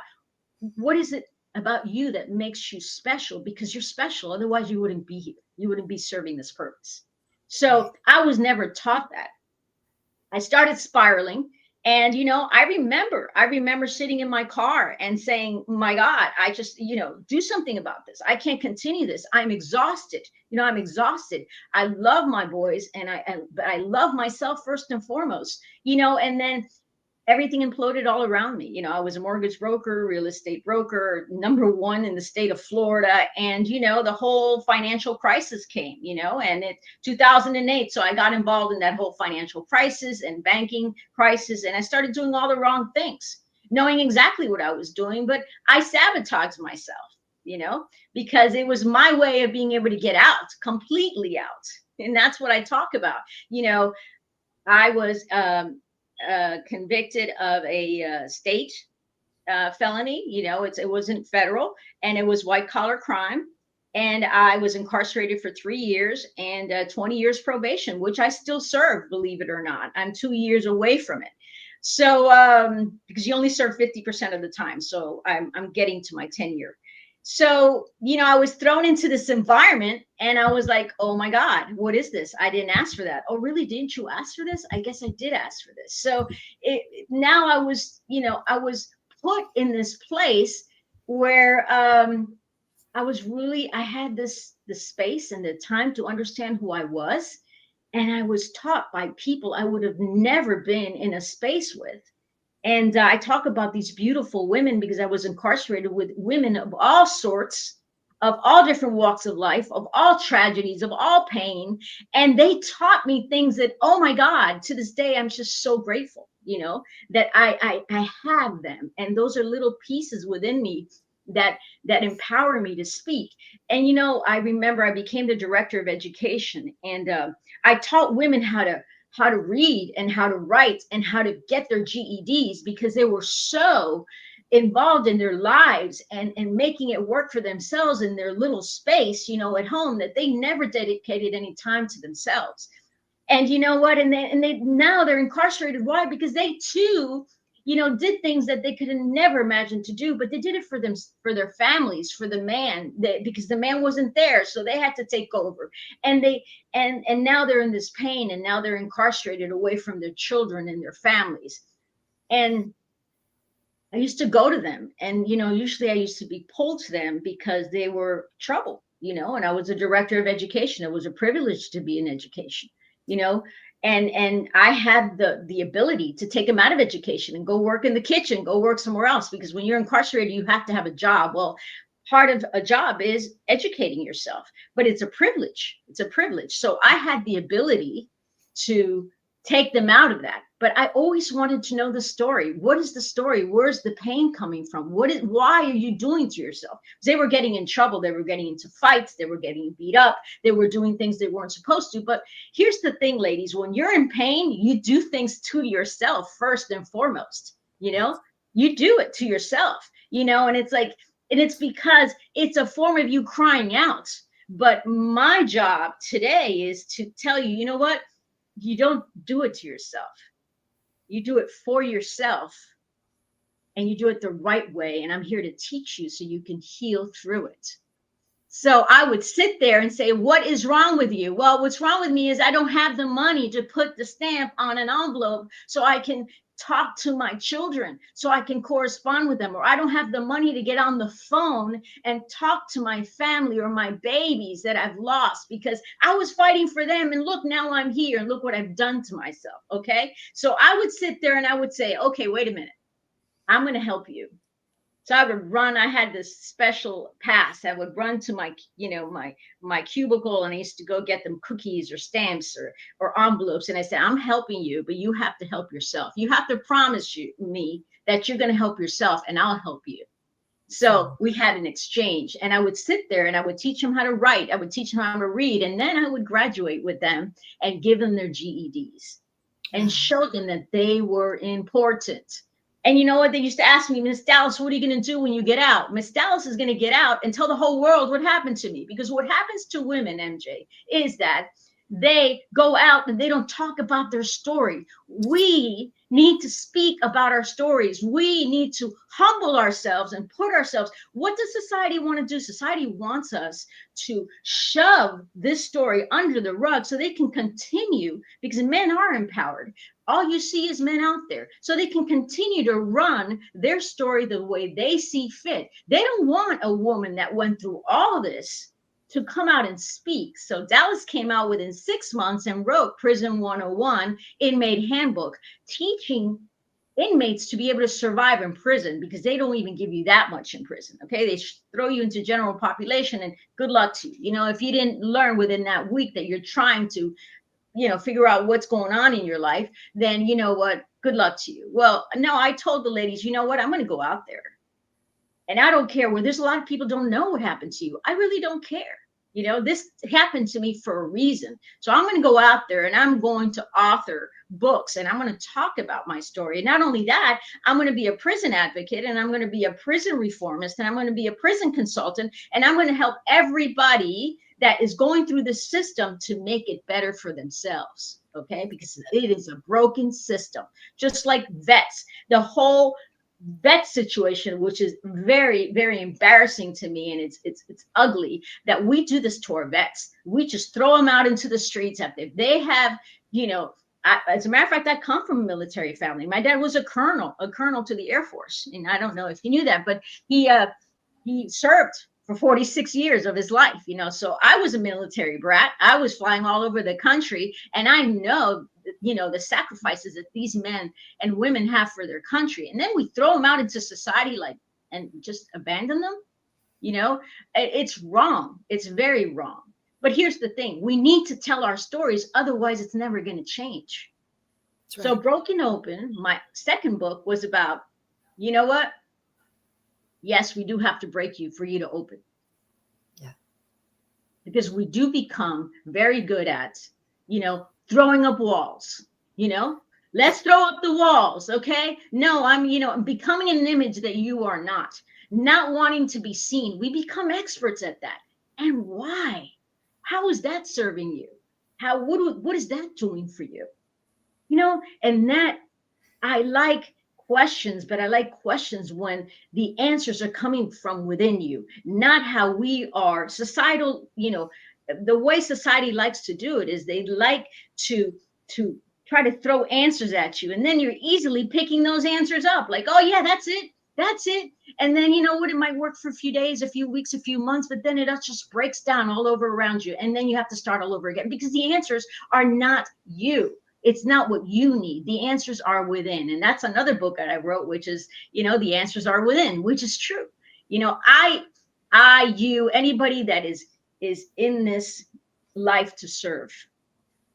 what is it about you that makes you special, because you're special. Otherwise you wouldn't be here. You wouldn't be serving this purpose. So I was never taught that. I started spiraling. And, I remember sitting in my car and saying, my God, I just, do something about this. I can't continue this. I'm exhausted. I'm exhausted. I love my boys but I love myself first and foremost, and then everything imploded all around me. I was a mortgage broker, real estate broker, #1 in the state of Florida. And, the whole financial crisis came, and it 2008. So I got involved in that whole financial crisis and banking crisis. And I started doing all the wrong things, knowing exactly what I was doing, but I sabotaged myself, because it was my way of being able to get out, completely out. And that's what I talk about. I was, convicted of a state felony. It wasn't federal, and it was white collar crime. And I was incarcerated for 3 years and 20 years probation, which I still serve, believe it or not. I'm 2 years away from it. So because you only serve 50% of the time. So I'm getting to my tenure. So, I was thrown into this environment and I was like, oh my God, what is this? I didn't ask for that. Oh, really? Didn't you ask for this? I guess I did ask for this. So now I was put in this place where I had the space and the time to understand who I was. And I was taught by people I would have never been in a space with. And I talk about these beautiful women because I was incarcerated with women of all sorts, of all different walks of life, of all tragedies, of all pain. And they taught me things that, oh my God, to this day, I'm just so grateful, that I have them. And those are little pieces within me that empower me to speak. And, I remember I became the director of education, and I taught women how to read and how to write and how to get their GEDs, because they were so involved in their lives and making it work for themselves in their little space, at home, that they never dedicated any time to themselves. And you know what? And they now they're incarcerated. Why? Because they too, did things that they could have never imagined to do, but they did it for them, for their families, for the man, because the man wasn't there. So they had to take over, and now they're in this pain, and now they're incarcerated away from their children and their families. And I used to go to them, and, usually I used to be pulled to them because they were trouble, and I was a director of education. It was a privilege to be in education, and I had the ability to take them out of education and go work in the kitchen, go work somewhere else, because when you're incarcerated, you have to have a job. Well, part of a job is educating yourself, but it's a privilege. It's a privilege. So I had the ability to take them out of that. But I always wanted to know the story. What is the story? Where's the pain coming from? Why are you doing to yourself? Because they were getting in trouble. They were getting into fights. They were getting beat up. They were doing things they weren't supposed to. But here's the thing, ladies, when you're in pain, you do things to yourself first and foremost. You do it to yourself, and it's like, and it's because it's a form of you crying out. But my job today is to tell you, you know what? You don't do it to yourself. You do it for yourself, and you do it the right way. And I'm here to teach you so you can heal through it. So I would sit there and say, what is wrong with you? Well, what's wrong with me is I don't have the money to put the stamp on an envelope so I can talk to my children, so I can correspond with them, or I don't have the money to get on the phone and talk to my family or my babies that I've lost because I was fighting for them. And look, now I'm here and look what I've done to myself. Okay. So I would sit there and I would say, okay, wait a minute. I'm going to help you. So I would run. I had this special pass. I would run to my cubicle, and I used to go get them cookies or stamps or envelopes. And I said, I'm helping you, but you have to help yourself. You have to promise me that you're going to help yourself, and I'll help you. So we had an exchange, and I would sit there and I would teach them how to write. I would teach them how to read, and then I would graduate with them and give them their GEDs and show them that they were important. And you know what? They used to ask me, Miss Dallas, what are you going to do when you get out? Miss Dallas is going to get out and tell the whole world what happened to me. Because what happens to women, MJ, is that they go out and they don't talk about their story. We need to speak about our stories. We need to humble ourselves and put ourselves. What does society want to do? Society wants us to shove this story under the rug so they can continue, because men are empowered. All you see is men out there, so they can continue to run their story the way they see fit. They don't want a woman that went through all this to come out and speak. So Dallas came out within 6 months and wrote Prison 101 Inmate Handbook, teaching inmates to be able to survive in prison, because they don't even give you that much in prison. Okay, they throw you into general population, and good luck to you. If you didn't learn within that week that you're trying to figure out what's going on in your life, then you know what, good luck to you. Well, no, I told the ladies, you know what, I'm going to go out there, and I don't care where there's a lot of people don't know what happened to you. I really don't care. This happened to me for a reason. So I'm going to go out there and I'm going to author books, and I'm going to talk about my story. And not only that, I'm going to be a prison advocate, and I'm going to be a prison reformist, and I'm going to be a prison consultant, and I'm going to help everybody that is going through the system to make it better for themselves. Okay, because it is a broken system, just like vets. The whole vet situation, which is very, very embarrassing to me, and it's ugly that we do this to our vets. We just throw them out into the streets after they have, as a matter of fact, I come from a military family. My dad was a colonel to the Air Force, and I don't know if you knew that, but he served for 46 years of his life. So I was a military brat. I was flying all over the country, and I know the sacrifices that these men and women have for their country. And then we throw them out into society and just abandon them. It's wrong. It's very wrong. But here's the thing. We need to tell our stories. Otherwise, it's never going to change. Right. So Broken Open, my second book, was about, you know what? Yes, we do have to break you for you to open. Yeah. Because we do become very good at, throwing up walls. Let's throw up the walls. Okay. No, I'm becoming an image that you are not wanting to be seen. We become experts at that. And why? How is that serving you? What is that doing for you? And that I like questions, but I like questions when the answers are coming from within you, not how we are societal. The way society likes to do it is they like to try to throw answers at you, and then you're easily picking those answers up, like, oh yeah, that's it. And then it might work for a few days, a few weeks, a few months, but then it just breaks down all over around you, and then you have to start all over again, because the answers are not you. It's not what you need. The answers are within. And that's another book that I wrote, which is, the answers are within, which is true. Anybody that is in this life to serve,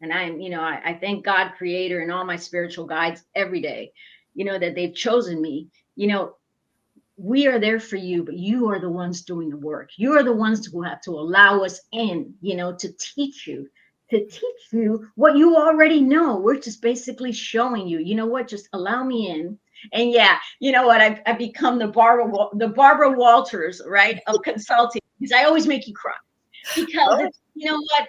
And I thank God, Creator, and all my spiritual guides every day, that they've chosen me. We are there for you, but you are the ones doing the work. You are the ones who have to allow us in, to teach you what you already know. We're just basically showing you, just allow me in. And yeah, you know what? I've become the Barbara Walters, right, of consulting, because I always make you cry. Because you know what?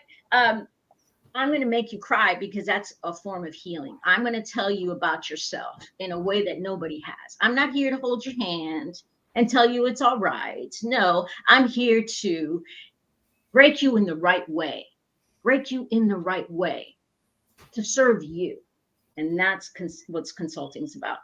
I'm going to make you cry because that's a form of healing. I'm going to tell you about yourself in a way that nobody has. I'm not here to hold your hand and tell you it's all right. No, I'm here to break you in the right way, to serve you. And that's what consulting's about.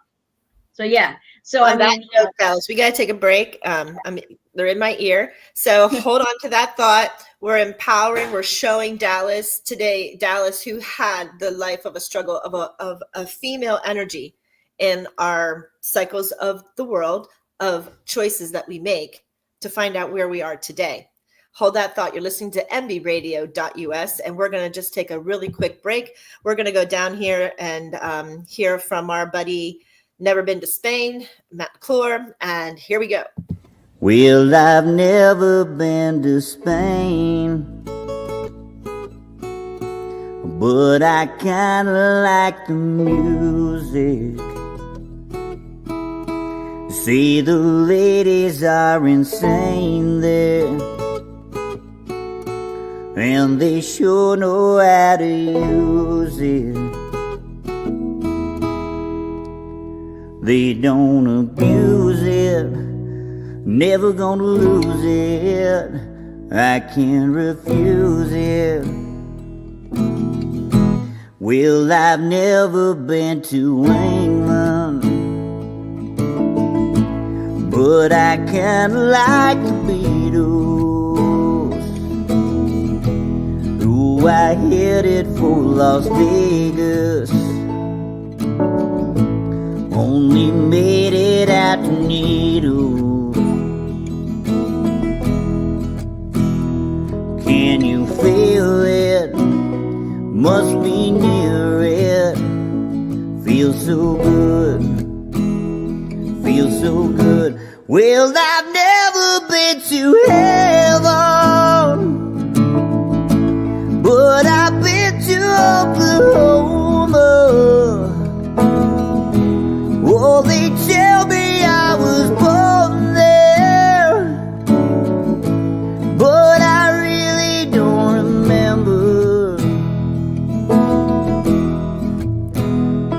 So yeah. So on that note, Dallas, we got to take a break. They're in my ear. So hold on to that thought. We're empowering. We're showing Dallas today. Dallas, who had the life of a struggle of a female energy in our cycles of the world, of choices that we make to find out where we are today. Hold that thought. You're listening to mbradio.us, and we're going to just take a really quick break. We're going to go down here and hear from our buddy, Never Been to Spain, Matt McClure, and here we go. Well, I've never been to Spain, but I kinda like the music. See, the ladies are insane there, and they sure know how to use it. They don't abuse it, never gonna lose it. I can't refuse it. Well, I've never been to England, but I kinda like the Beatles. Ooh, I headed for Las Vegas, only made it out to Needles. Can you feel it? Must be near it. Feels so good, feels so good. Well, I've never been to heaven, but I've been to Oklahoma. Oh, they tell me I was born there, but I really don't remember.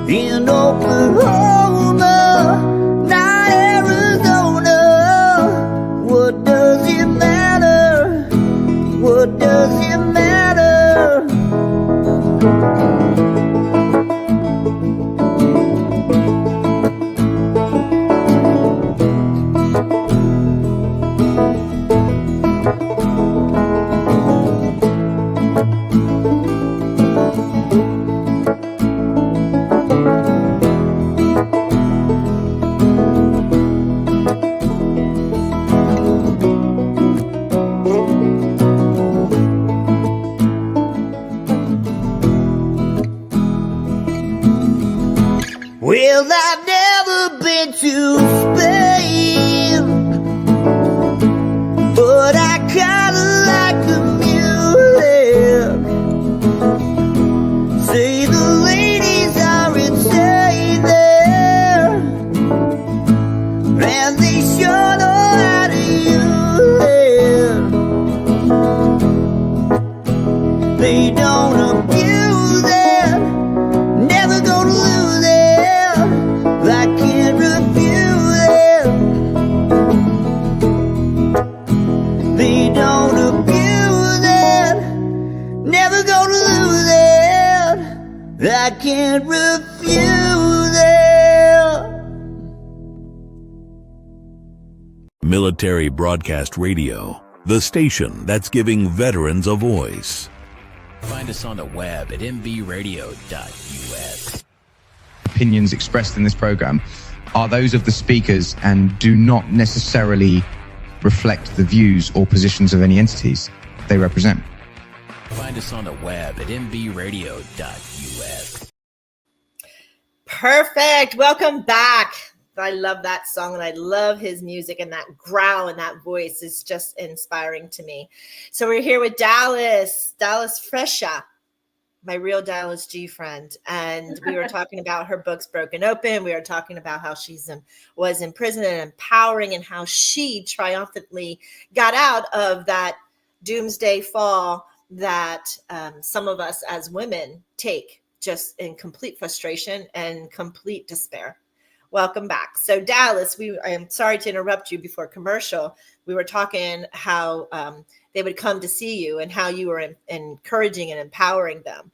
In Oklahoma, not Arizona. What does it matter? What does it matter? Well, I've never been to Spain, but I kinda like the music. Say the ladies are insane there, and they sure know how to use it. They don't abuse it, never gonna lose it. I can't refuse it. They don't abuse it, never gonna lose it. I can't refuse it. Military Broadcast Radio, the station that's giving veterans a voice. Find us on the web at mbradio.us. Opinions expressed in this program are those of the speakers and do not necessarily reflect the views or positions of any entities they represent. Find Find us on the web at mbradio.us. Perfect. Welcome back. I love that song and I love his music, and that growl and that voice is just inspiring to me. So we're here with Dalis Fresha, my Real Dalis G friend. And we were talking about her books, Broken Open. We were talking about how was in prison and empowering, and how she triumphantly got out of that doomsday fall that some of us as women take just in complete frustration and complete despair. Welcome back. So Dalis, I'm sorry to interrupt you before commercial. We were talking how they would come to see you and how you were encouraging and empowering them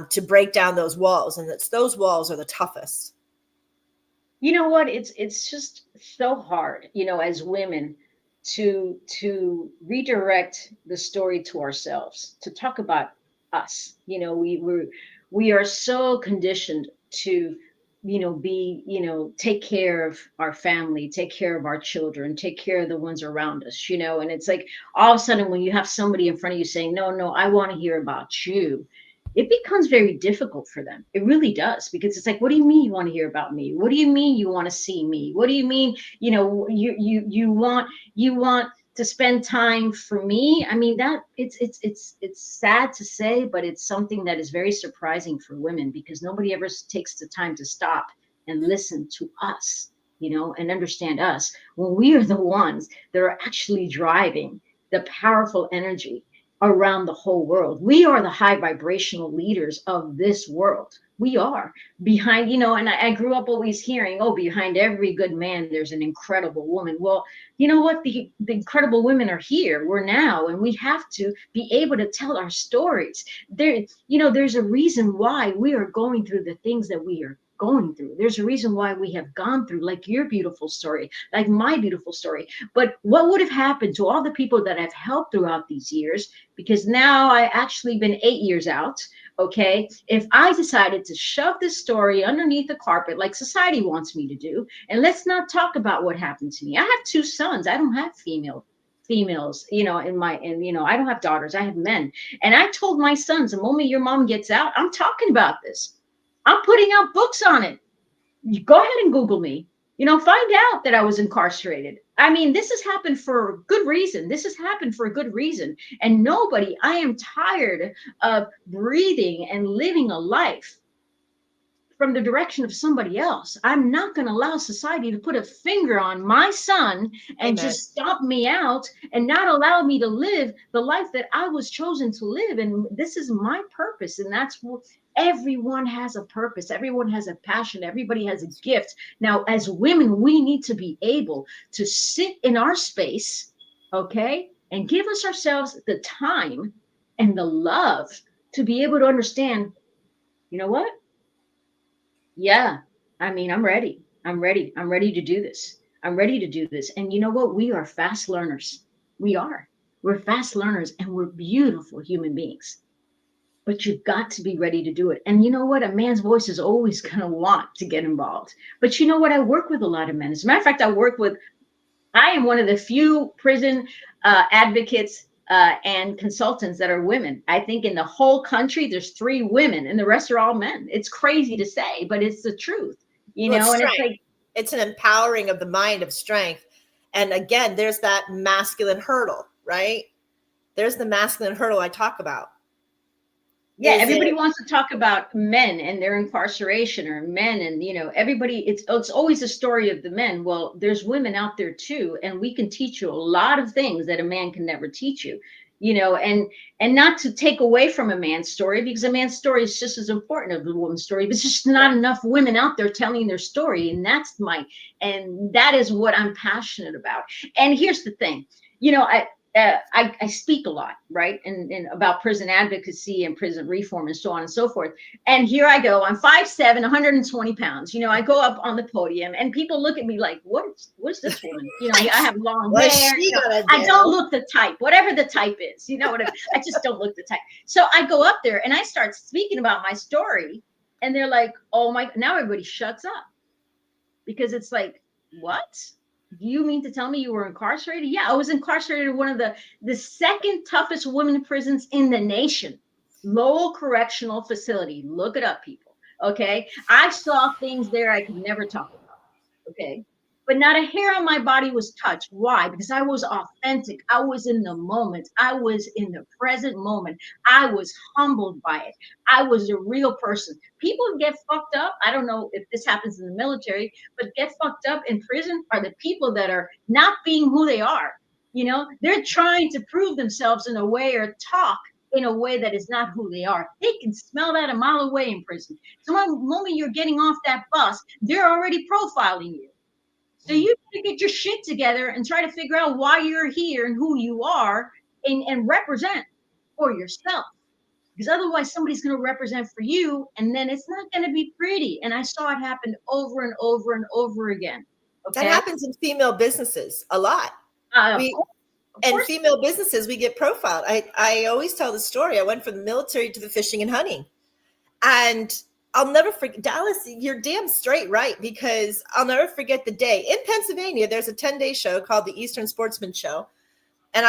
to break down those walls. And those walls are the toughest. You know what? It's just so hard, as women to redirect the story to ourselves, to talk about us. We are so conditioned to take care of our family, take care of our children, take care of the ones around us, and it's like all of a sudden when you have somebody in front of you saying, no, I want to hear about you, it becomes very difficult for them. It really does, because it's like, what do you mean you want to hear about me? What do you mean you want to see me? What do you mean, you want to spend time for me? I mean, that it's sad to say, but it's something that is very surprising for women, because nobody ever takes the time to stop and listen to us, and understand us when we are the ones that are actually driving the powerful energy around the whole world. We are the high vibrational leaders of this world. We are behind, and I grew up always hearing, behind every good man, there's an incredible woman. Well, you know what? The incredible women are here. We're now, and we have to be able to tell our stories. There's a reason why we are going through the things that we are going through. There's a reason why we have gone through, like your beautiful story, like my beautiful story. But what would have happened to all the people that I've helped throughout these years? Because now I actually been 8 years out. Okay, if I decided to shove this story underneath the carpet like society wants me to do, and let's not talk about what happened to me. I have 2 sons. I don't have females, I don't have daughters. I have men. And I told my sons, the moment your mom gets out, I'm talking about this. I'm putting out books on it. You go ahead and Google me. Find out that I was incarcerated. I mean, this has happened for a good reason. And I am tired of breathing and living a life from the direction of somebody else. I'm not going to allow society to put a finger on my son and just stomp me out and not allow me to live the life that I was chosen to live. And this is my purpose. And that's what everyone has, a purpose. Everyone has a passion. Everybody has a gift. Now, as women, we need to be able to sit in our space, okay, and give ourselves the time and the love to be able to understand, you know what? Yeah, I mean, I'm ready. I'm ready to do this. And you know what? We are fast learners. We're fast learners, and we're beautiful human beings. But you've got to be ready to do it. And you know what? A man's voice is always going to want to get involved. But you know what? I work with a lot of men. As a matter of fact, I am one of the few prison advocates and consultants that are women. I think in the whole country, there's 3 women and the rest are all men. It's crazy to say, but it's the truth, and it's like, it's an empowering of the mind, of strength. And again, there's that masculine hurdle, right? There's the masculine hurdle I talk about. Yeah, everybody wants to talk about men and their incarceration, or men, and everybody. It's always a story of the men. Well, there's women out there too, and we can teach you a lot of things that a man can never teach you. And not to take away from a man's story, because a man's story is just as important as a woman's story. But it's just not enough women out there telling their story, and that is what I'm passionate about. And here's the thing, I speak a lot, right? And about prison advocacy and prison reform and so on and so forth. And here I go, I'm 5'7", 120 pounds. I go up on the podium and people look at me like, what's this woman? I have long hair. I don't look the type, whatever the type is, I just don't look the type. So I go up there and I start speaking about my story, and they're like, oh my, now everybody shuts up, because it's like, what? Do you mean to tell me you were incarcerated? Yeah, I was incarcerated in one of the second toughest women prisons in the nation. Lowell Correctional Facility. Look it up, people. Okay. I saw things there I could never talk about. Okay. But not a hair on my body was touched. Why? Because I was authentic. I was in the moment. I was in the present moment. I was humbled by it. I was a real person. People get fucked up. I don't know if this happens in the military, but get fucked up in prison are the people that are not being who they are. You know, they're trying to prove themselves in a way or talk in a way that is not who they are. They can smell that a mile away in prison. So the moment you're getting off that bus, they're already profiling you. So you got to get your shit together and try to figure out why you're here and who you are and represent for yourself. Because otherwise somebody's going to represent for you and then it's not going to be pretty. And I saw it happen over and over and over again. Okay? That happens in female businesses a lot. In female businesses, we get profiled. I always tell the story. I went from the military to the fishing and hunting. And I'll never forget, Dallas, you're damn straight right, because I'll never forget the day. In Pennsylvania, there's a 10-day show called the Eastern Sportsman Show. And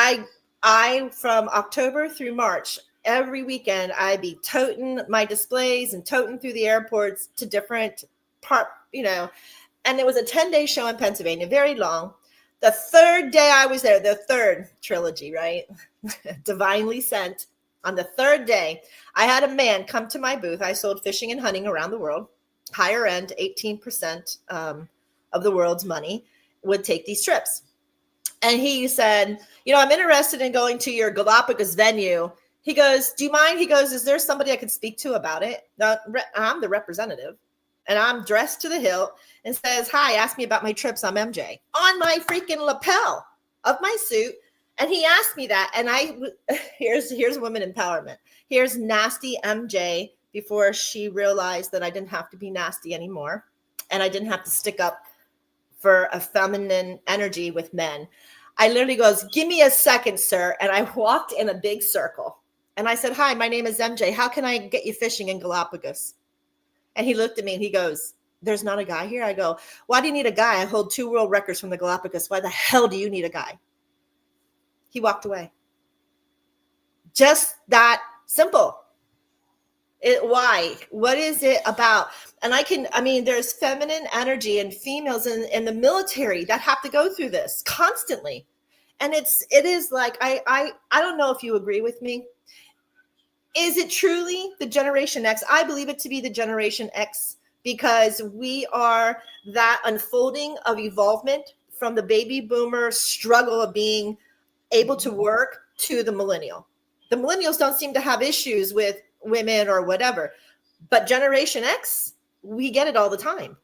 I from October through March, every weekend, I'd be toting my displays and toting through the airports to different and it was a 10-day show in Pennsylvania, very long. The third day I was there, the third trilogy, right? Divinely sent. On the third day, I had a man come to my booth. I sold fishing and hunting around the world. Higher end, 18% of the world's money would take these trips. And he said, I'm interested in going to your Galapagos venue. He goes, do you mind? He goes, is there somebody I could speak to about it? I'm the representative. And I'm dressed to the hilt and says, hi, ask me about my trips. I'm MJ on my freaking lapel of my suit. And he asked me that. And here's women empowerment. Here's nasty MJ before she realized that I didn't have to be nasty anymore. And I didn't have to stick up for a feminine energy with men. I literally goes, give me a second, sir. And I walked in a big circle. And I said, hi, my name is MJ. How can I get you fishing in Galapagos? And he looked at me and he goes, there's not a guy here. I go, why do you need a guy? I hold 2 world records from the Galapagos. Why the hell do you need a guy? He walked away. Just that simple. Why? What is it about? And there's feminine energy and females in the military that have to go through this constantly. And it is like, I don't know if you agree with me. Is it truly the Generation X? I believe it to be the Generation X because we are that unfolding of evolvement from the baby boomer struggle of being able to work to the millennial. The millennials don't seem to have issues with women or whatever, but Generation X, we get it all the time.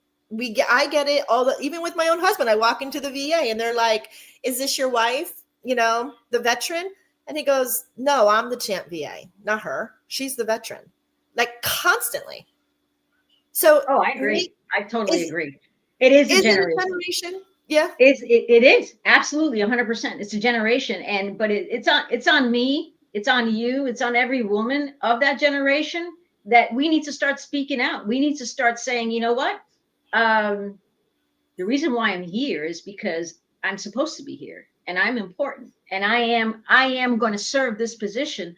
I get it even with my own husband. I walk into the VA and they're like, is this your wife? The veteran? And he goes, no, I'm the champ VA, not her. She's the veteran, like constantly. So, I agree. I totally agree. It is a generation. Yeah, it is absolutely 100%. It's a generation, but it's on me. It's on you. It's on every woman of that generation that we need to start speaking out. We need to start saying, you know what? The reason why I'm here is because I'm supposed to be here. And I'm important, and I am going to serve this position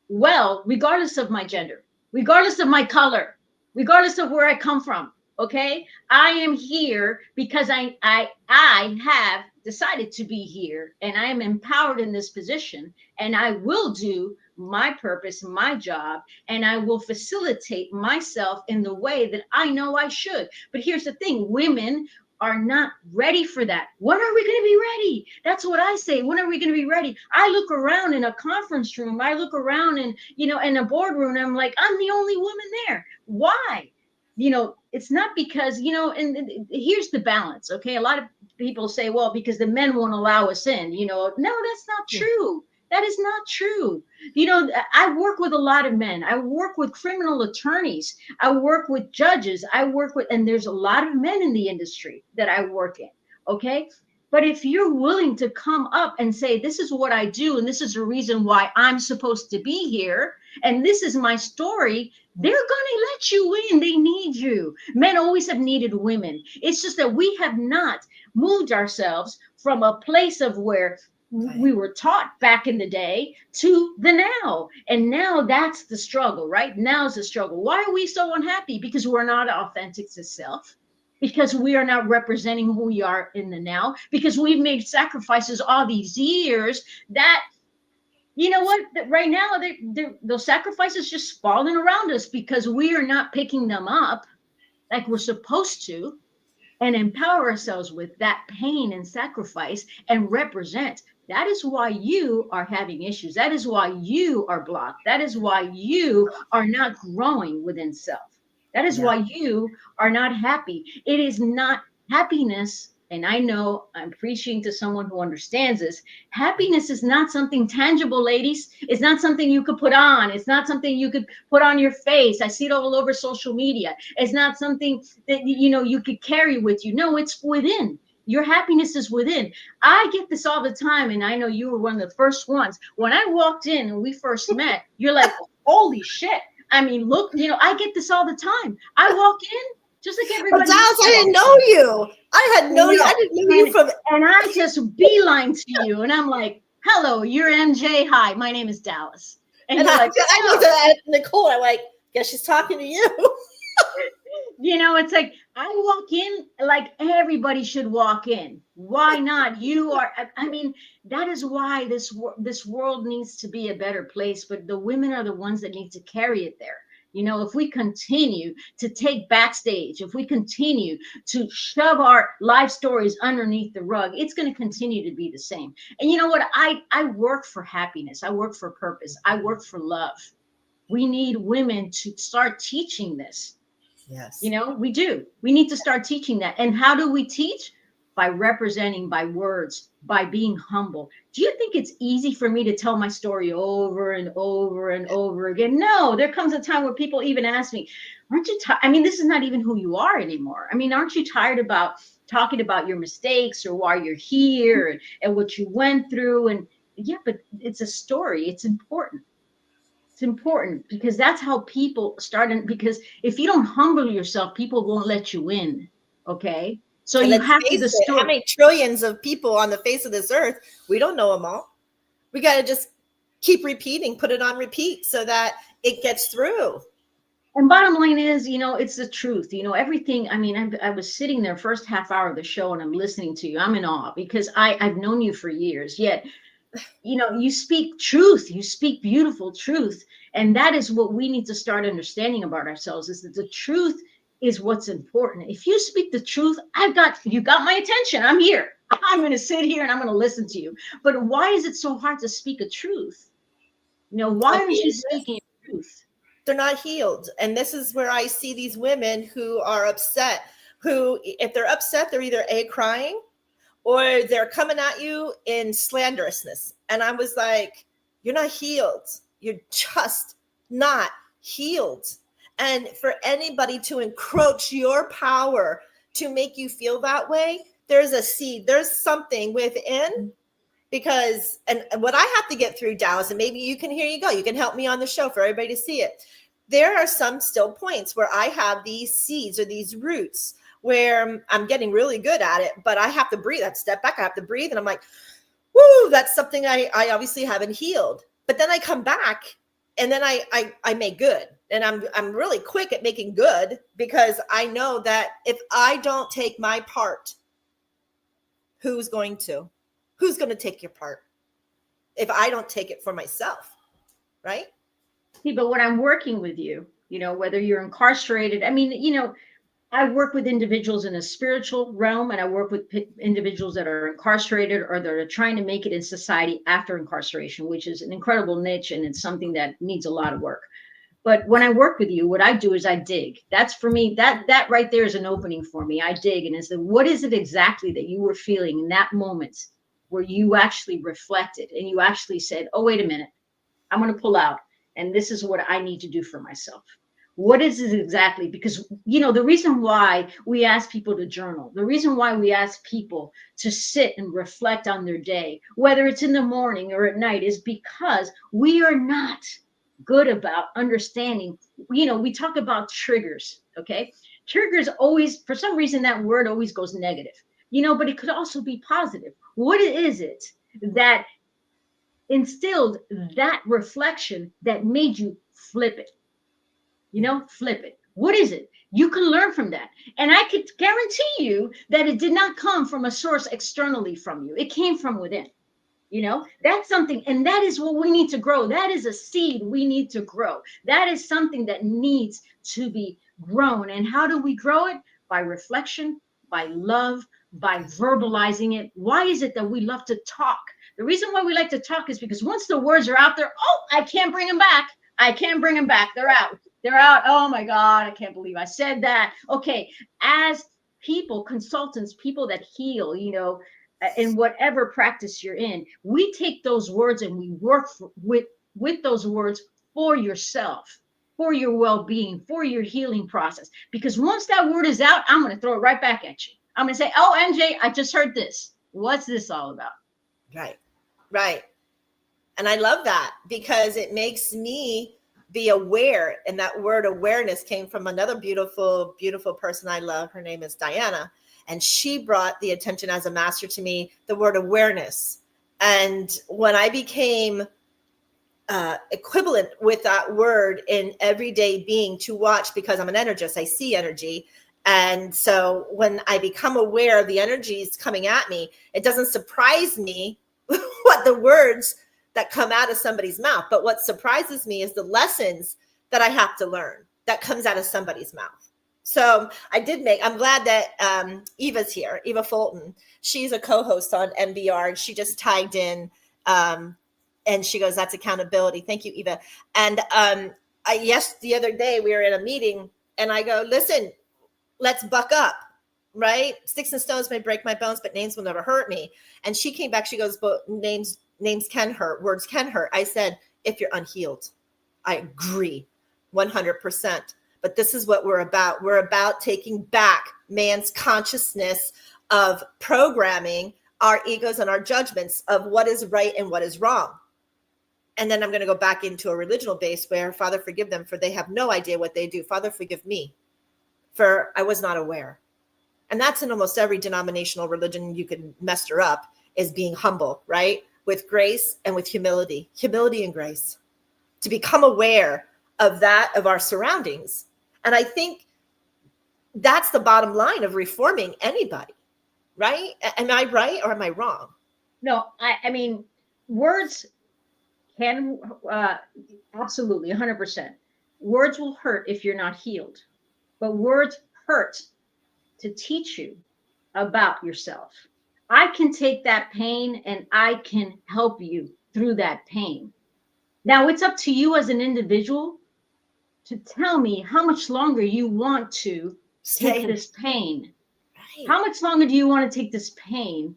well, regardless of my gender, regardless of my color, regardless of where I come from. Okay, I am here because I have decided to be here, and I am empowered in this position, and I will do my purpose, my job, and I will facilitate myself in the way that I know I should. But here's the thing: women are not ready for that. When are we going to be ready? That's what I say. When are we going to be ready? I look around in a conference room. I look around in a boardroom. And I'm like, I'm the only woman there. Why? It's not because, and here's the balance. Okay. A lot of people say, well, because the men won't allow us in, no, that's not true. That is not true. I work with a lot of men. I work with criminal attorneys. I work with judges. And there's a lot of men in the industry that I work in. Okay. But if you're willing to come up and say, this is what I do, and this is the reason why I'm supposed to be here, and this is my story, they're going to let you in. They need you. Men always have needed women. It's just that we have not moved ourselves from a place of where we were taught back in the day to the now. And now that's the struggle, right? Now's the struggle. Why are we so unhappy? Because we're not authentic to self, because we are not representing who we are in the now, because we've made sacrifices all these years that, you know what, that right now those sacrifices just falling around us because we are not picking them up like we're supposed to, and empower ourselves with that pain and sacrifice and represent. That is why you are having issues. That is why you are blocked. That is why you are not growing within self. That is why you are not happy. It is not happiness. And I know I'm preaching to someone who understands this. Happiness is not something tangible, ladies. It's not something you could put on. It's not something you could put on your face. I see it all over social media. It's not something that, you know, you could carry with you. No, it's within. Your happiness is within. I get this all the time. And I know you were one of the first ones. When I walked in and we first met, you're like, holy shit. I mean, look, you know, I get this all the time. I walk in, just like everybody. But Dallas, I didn't know you. I had no, I didn't know you from. And I just beeline to you, and I'm like, "Hello, you're MJ. Hi, my name is Dallas." And you're like, I looked at Nicole. I'm like, "Guess she's talking to you." You know, it's like I walk in like everybody should walk in. Why not? You are. I mean, that is why this world needs to be a better place. But the women are the ones that need to carry it there. You know, if we continue to take backstage, if we continue to shove our life stories underneath the rug, it's going to continue to be the same. And you know what? I work for happiness. I work for purpose. I work for love. We need women to start teaching this. Yes. You know, we do. We need to start teaching that. And how do we teach? By representing, by words, by being humble. Do you think it's easy for me to tell my story over and over and over again? No, there comes a time where people even ask me, aren't you tired? I mean, this is not even who you are anymore. I mean, aren't you tired about talking about your mistakes or why you're here and what you went through? And yeah, but it's a story. It's important. It's important because that's how people start. Because if you don't humble yourself, people won't let you in. Okay. So and you have to how many trillions of people on the face of this earth? We don't know them all. We got to just keep repeating, put it on repeat so that it gets through. And bottom line is, you know, it's the truth. You know, everything. I mean, I was sitting there first half hour of the show and I'm listening to you. I'm in awe because I've known you for years. Yet, you know, you speak truth. You speak beautiful truth. And that is what we need to start understanding about ourselves, is that the truth is what's important. If you speak the truth, you got my attention. I'm here. I'm going to sit here and I'm going to listen to you. But why is it so hard to speak a truth? You know, why aren't you speaking truth? They're not healed. And this is where I see these women who are upset, who, if they're upset, they're either crying or they're coming at you in slanderousness. And I was like, you're not healed. You're just not healed. And for anybody to encroach your power to make you feel that way, there's a seed, there's something within. Because, and what I have to get through, Dallas, and maybe you can help me on the show for everybody to see it. There are some still points where I have these seeds or these roots where I'm getting really good at it, but I have to breathe. I have to step back. I have to breathe. And I'm like, woo, that's something I obviously haven't healed. But then I come back and then I make good. And I'm really quick at making good because I know that if I don't take my part, who's going to? Who's going to take your part if I don't take it for myself, right? See, but when I'm working with you, you know, whether you're incarcerated, I mean, you know, I work with individuals in a spiritual realm and I work with individuals that are incarcerated or that are trying to make it in society after incarceration, which is an incredible niche and it's something that needs a lot of work. But when I work with you, what I do is I dig. That's for me, that right there is an opening for me. I dig and it's what is it exactly that you were feeling in that moment where you actually reflected and you actually said, oh, wait a minute, I'm going to pull out and this is what I need to do for myself. What is it exactly? Because, you know, the reason why we ask people to journal, the reason why we ask people to sit and reflect on their day, whether it's in the morning or at night, is because we are not good about understanding. You know, we talk about triggers, okay? Triggers always, for some reason, that word always goes negative, you know, but it could also be positive. What is it that instilled that reflection that made you flip it? Flip it. What is it? You can learn from that. And I could guarantee you that it did not come from a source externally from you. It came from within. That's something, and that is what we need to grow. That is a seed we need to grow. That is something that needs to be grown. And how do we grow it? By reflection, by love, by verbalizing it. Why is it that we love to talk? The reason why we like to talk is because once the words are out there, I can't bring them back. I can't bring them back. They're out. They're out. Oh my God, I can't believe I said that. Okay, as people, consultants, people that heal, in whatever practice you're in, we take those words and we work with those words for yourself, for your well-being, for your healing process. Because once that word is out, I'm going to throw it right back at you. I'm going to say, oh, NJ, I just heard this. What's this all about? Right. And I love that because it makes me be aware. And that word awareness came from another beautiful, beautiful person I love. Her name is Diana. And she brought the attention as a master to me, the word awareness. And when I became equivalent with that word in everyday being to watch, because I'm an energist, I see energy. And so when I become aware of the energies coming at me, it doesn't surprise me what the words that come out of somebody's mouth. But what surprises me is the lessons that I have to learn that comes out of somebody's mouth. So I'm glad that Eva's here, Eva Fulton. She's a co-host on MBR, and she just tagged in and she goes, that's accountability. Thank you, Eva. And the other day we were in a meeting and I go, listen, let's buck up, right? Sticks and stones may break my bones, but names will never hurt me. And she came back, she goes, but names can hurt, words can hurt. I said, if you're unhealed. I agree 100%. But this is what we're about. We're about taking back man's consciousness of programming our egos and our judgments of what is right and what is wrong. And then I'm going to go back into a religious base where, Father, forgive them, for they have no idea what they do. Father, forgive me, for I was not aware. And that's in almost every denominational religion you can muster up, is being humble, right? With grace and with humility and grace, to become aware of that, of our surroundings. And I think that's the bottom line of reforming anybody, right? Am I right or am I wrong? No, I mean, words can absolutely 100%. Words will hurt if you're not healed, but words hurt to teach you about yourself. I can take that pain and I can help you through that pain. Now it's up to you as an individual to tell me how much longer you want to take this pain. Right. How much longer do you want to take this pain?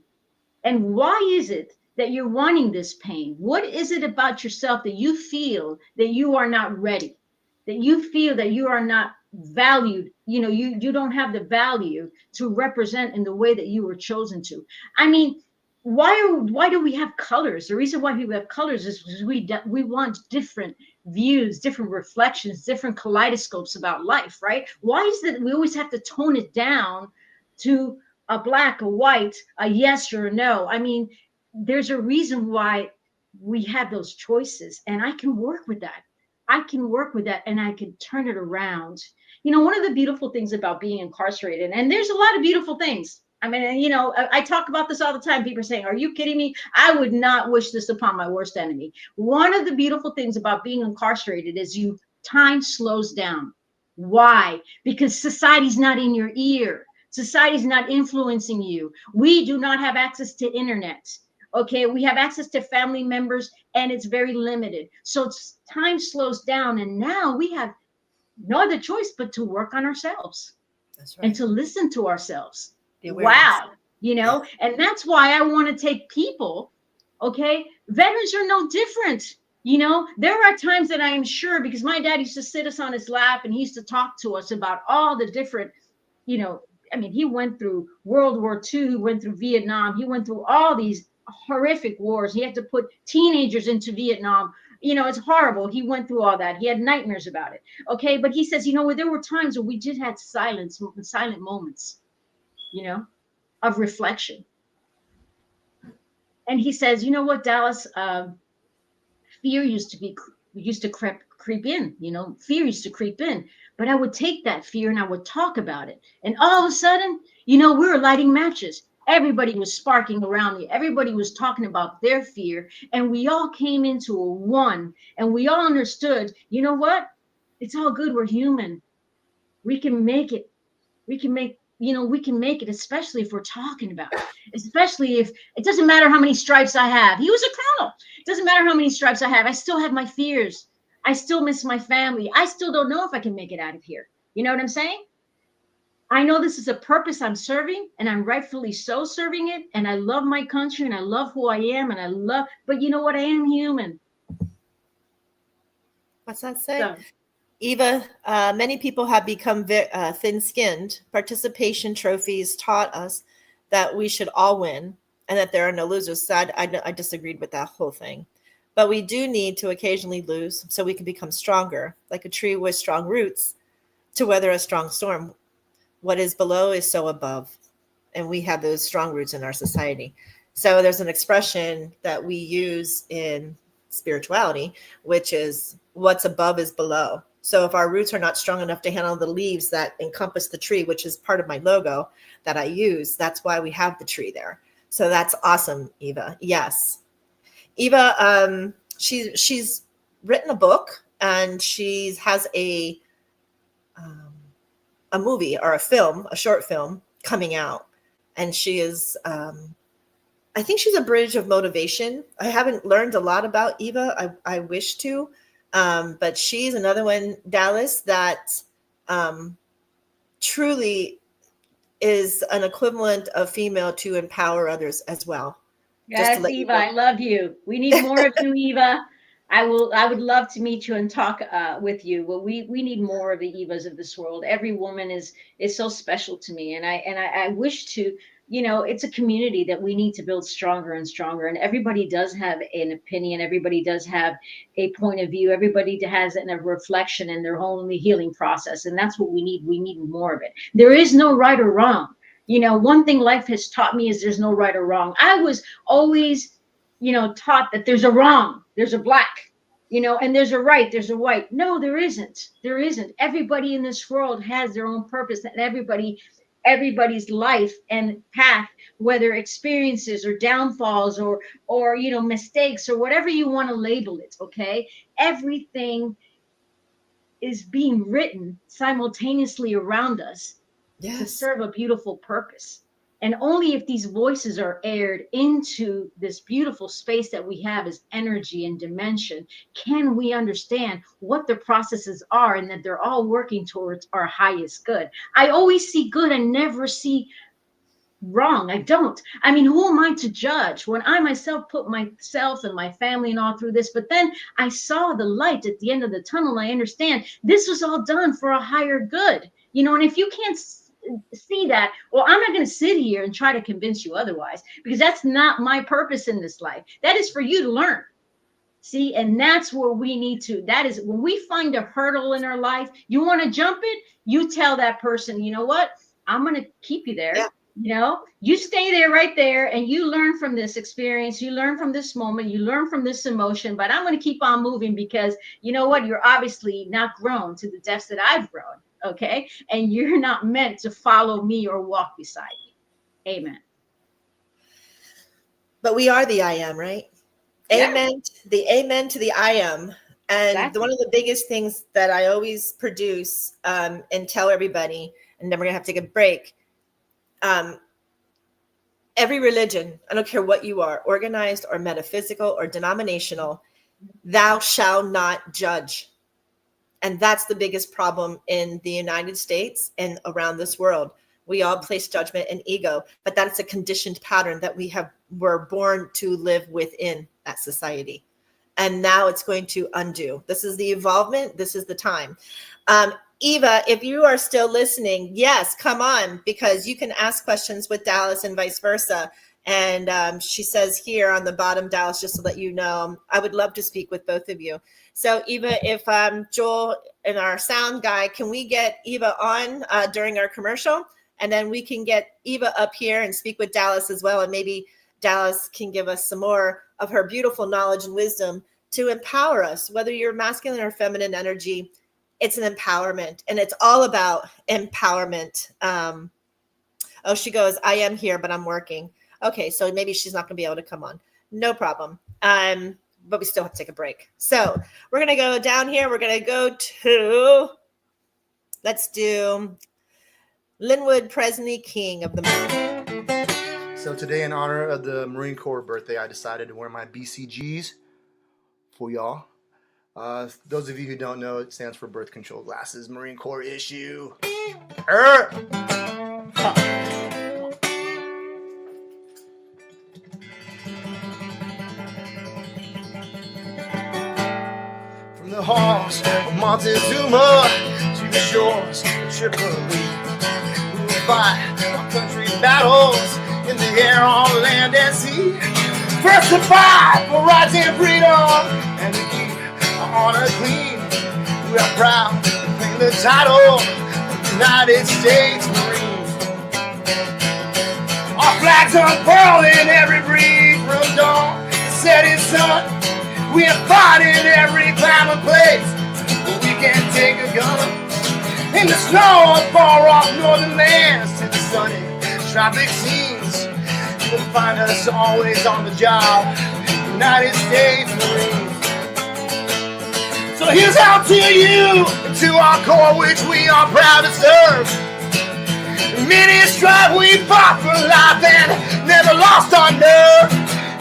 And why is it that you're wanting this pain? What is it about yourself that you feel that you are not ready, that you feel that you are not valued? You don't have the value to represent in the way that you were chosen to. I mean, why do we have colors? The reason why we have colors is because we want different views, different reflections, different kaleidoscopes about life, right? Why is it that we always have to tone it down to a black, a white, a yes or a no? I mean, there's a reason why we have those choices, and I can work with that. I can work with that and I can turn it around. One of the beautiful things about being incarcerated, and there's a lot of beautiful things. I mean, I talk about this all the time. People are saying, are you kidding me? I would not wish this upon my worst enemy. One of the beautiful things about being incarcerated is time slows down. Why? Because society's not in your ear. Society's not influencing you. We do not have access to internet. Okay, we have access to family members and it's very limited. So time slows down, and now we have no other choice but to work on ourselves. That's right. And to listen to ourselves. Wow. And that's why I want to take people. Okay, veterans are no different. There are times that I am sure, because my dad used to sit us on his lap and he used to talk to us about all the different, I mean, he went through World War II, he went through Vietnam, he went through all these horrific wars. He had to put teenagers into Vietnam. It's horrible. He went through all that. He had nightmares about it. Okay, but he says, there were times where we just had silent moments, of reflection. And he says, you know what, Dallas, fear used to creep in, fear used to creep in, but I would take that fear and I would talk about it. And all of a sudden, we were lighting matches. Everybody was sparking around me. Everybody was talking about their fear. And we all came into a one, and we all understood, you know what? It's all good. We're human. We can make it. We can make it, especially if we're talking about it, especially if it doesn't matter how many stripes I have. He was a colonel. It doesn't matter how many stripes I have. I still have my fears. I still miss my family. I still don't know if I can make it out of here. You know what I'm saying? I know this is a purpose I'm serving, and I'm rightfully so serving it. And I love my country, and I love who I am, but you know what? I am human. What's that say? Eva, many people have become thin-skinned. Participation trophies taught us that we should all win and that there are no losers. So I disagreed with that whole thing. But we do need to occasionally lose so we can become stronger, like a tree with strong roots to weather a strong storm. What is below is so above, and we have those strong roots in our society. So there's an expression that we use in spirituality, which is what's above is below. So if our roots are not strong enough to handle the leaves that encompass the tree, which is part of my logo that I use, that's why we have the tree there. So that's awesome, Eva. Yes. Eva, she's written a book, and she has a movie or a short film coming out. And she is, I think she's a bridge of motivation. I haven't learned a lot about Eva. I wish to. But she's another one, Dallas, that truly is an equivalent of female to empower others as well. Yes, Eva, I love you. We need more of you, Eva. I would love to meet you and talk with you. Well, we need more of the Evas of this world. Every woman is so special to me, and I wish to. It's a community that we need to build stronger and stronger. And everybody does have an opinion. Everybody does have a point of view. Everybody has a reflection in their own healing process. And that's what we need. We need more of it. There is no right or wrong. One thing life has taught me is there's no right or wrong. I was always, taught that there's a wrong, there's a black, and there's a right, there's a white. No, there isn't. There isn't. Everybody in this world has their own purpose, and everybody's life and path, whether experiences or downfalls or mistakes or whatever you want to label it. Okay. Everything is being written simultaneously around us to serve a beautiful purpose. And only if these voices are aired into this beautiful space that we have as energy and dimension, can we understand what the processes are and that they're all working towards our highest good. I always see good and never see wrong. I don't. I mean, who am I to judge when I myself put myself and my family and all through this? But then I saw the light at the end of the tunnel. I understand this was all done for a higher good, and if you can't see that, well, I'm not going to sit here and try to convince you otherwise, because that's not my purpose in this life. That is for you to learn. See, and that's where we need to. That is when we find a hurdle in our life, you want to jump it, you tell that person, you know what, I'm going to keep you there. Yeah. You stay there right there, and you learn from this experience, you learn from this moment, you learn from this emotion, but I'm going to keep on moving because you know what, you're obviously not grown to the depths that I've grown. Okay. And you're not meant to follow me or walk beside me. Amen. But we are the I am, right? Yeah. Amen. The amen to the I am. And exactly. One of the biggest things that I always produce and tell everybody, and then we're going to have to take a break. Every religion, I don't care what you are, organized or metaphysical or denominational, thou shalt not judge. And that's the biggest problem in the United States and around this world. We all place judgment and ego, but that's a conditioned pattern that we're born to live within that society. And now it's going to undo. This is the evolvement. This is the time. Eva, if you are still listening, yes, come on, because you can ask questions with Dallas and vice versa. And she says here on the bottom, Dallas, just to let you know, I would love to speak with both of you. So Eva, if Joel and our sound guy, can we get Eva on during our commercial? And then we can get Eva up here and speak with Dallas as well. And maybe Dallas can give us some more of her beautiful knowledge and wisdom to empower us, whether you're masculine or feminine energy. It's an empowerment, and it's all about empowerment. Oh, she goes, I am here, but I'm working. Okay, so maybe she's not going to be able to come on. No problem. But we still have to take a break. So we're going to go down here. We're going to go to, let's do Linwood Presney King of the Moon. So today, in honor of the Marine Corps birthday, I decided to wear my BCGs for y'all. Those of you who don't know, it stands for birth control glasses, Marine Corps issue. From the halls of Montezuma to the shores of Tripoli, we will fight our country's battles in the air, on land and sea. First to fight for rights and freedom, and to keep our honor clean. We are proud to claim the title of United States Marines. Our flags unfurled in every breeze, from dawn to setting sun. We have fought in every time and place where we can take a gun. In the snow of far off northern lands to the sunny tropic scenes, you will find us always on the job, United States Marines. So here's out to you, to our Corps, which we are proud to serve. Many a strife we fought for life and never lost our nerve.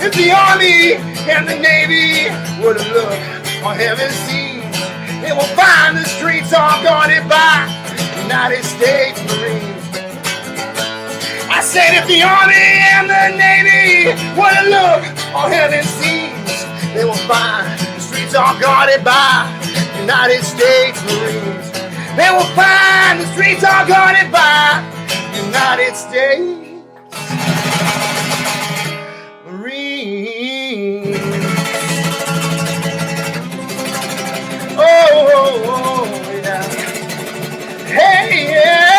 If the Army and the Navy were to look on heaven's scenes, they will find the streets are guarded by United States Marines. I said if the Army and the Navy were to look on heaven's scenes, they will find the streets are guarded by United States Marines. They will find the streets are guarded by United States Marines. Oh, yeah. Hey, yeah.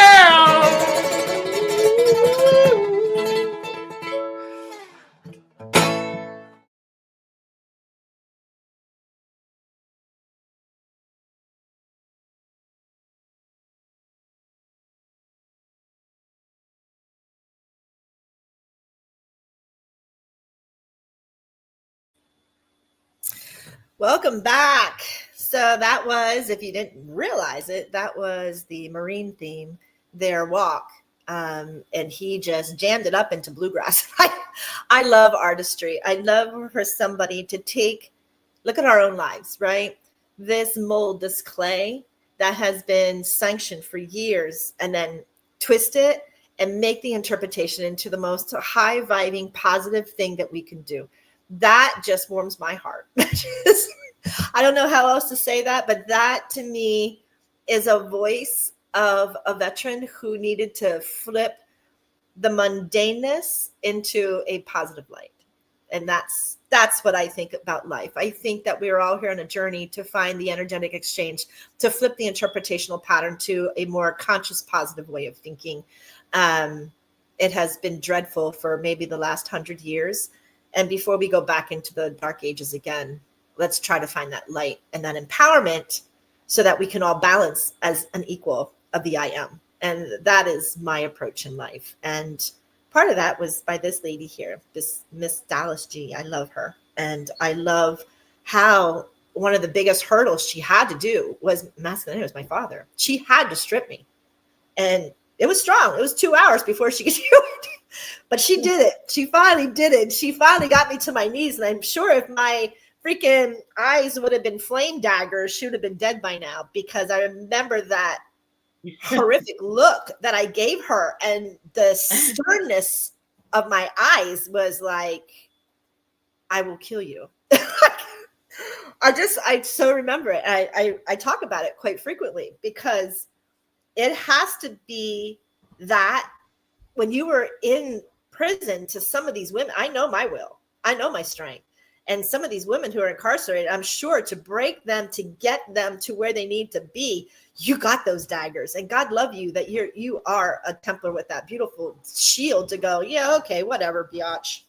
Welcome back. So that was, if you didn't realize it, that was the Marine theme, Their Walk. And he just jammed it up into bluegrass. I love artistry. I love for somebody to look at our own lives, right? This mold, this clay that has been sanctioned for years, and then twist it and make the interpretation into the most high-vibing, positive thing that we can do. That just warms my heart. I don't know how else to say that, but that to me is a voice of a veteran who needed to flip the mundaneness into a positive light. And that's what I think about life. I think that we're all here on a journey to find the energetic exchange, to flip the interpretational pattern to a more conscious, positive way of thinking. It has been dreadful for maybe the last 100 years. And before we go back into the dark ages again, let's try to find that light and that empowerment so that we can all balance as an equal of the I am. And that is my approach in life. And part of that was by this lady here, this Miss Dalis G. I love her. And I love how one of the biggest hurdles she had to do was masculinity. It was my father. She had to strip me. And it was strong. It was 2 hours before she could do it. But she did it. She finally did it. She finally got me to my knees. And I'm sure if my freaking eyes would have been flame daggers, she would have been dead by now, because I remember that horrific look that I gave her, and the sternness of my eyes was like, I will kill you. I so remember it. I talk about it quite frequently, because it has to be that when you were in prison to some of these women, I know my will, I know my strength. And some of these women who are incarcerated, I'm sure to break them, to get them to where they need to be, you got those daggers. And God love you that you are a Templar with that beautiful shield to go, yeah, okay, whatever, biatch.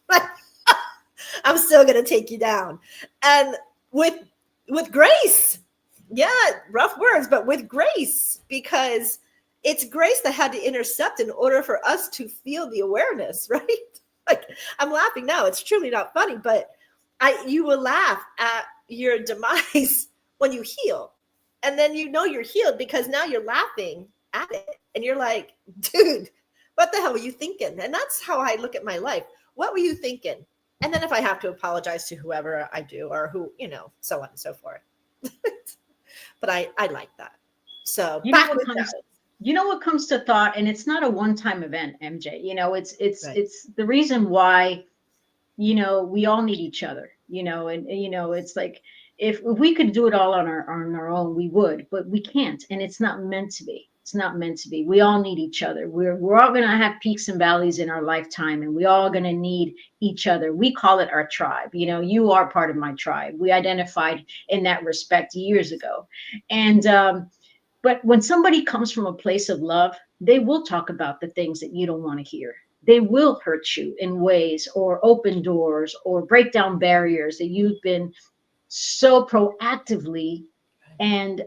I'm still going to take you down. And with grace. Yeah, rough words, but with grace, because it's grace that had to intercept in order for us to feel the awareness, right? Like, I'm laughing now. It's truly not funny, but you will laugh at your demise when you heal. And then you know you're healed because now you're laughing at it. And you're like, dude, what the hell were you thinking? And that's how I look at my life. What were you thinking? And then if I have to apologize to whoever I do, or who, so on and so forth. But I like that. So you know what comes to thought, and it's not a one-time event, MJ. It's the reason why, we all need each other, and it's like if we could do it all on our own, we would, but we can't, and it's not meant to be. It's not meant to be. We all need each other. We're all going to have peaks and valleys in our lifetime, and we all going to need each other. We call it our tribe. You are part of my tribe. We identified in that respect years ago. And but when somebody comes from a place of love, they will talk about the things that you don't want to hear. They will hurt you in ways, or open doors, or break down barriers that you've been so proactively and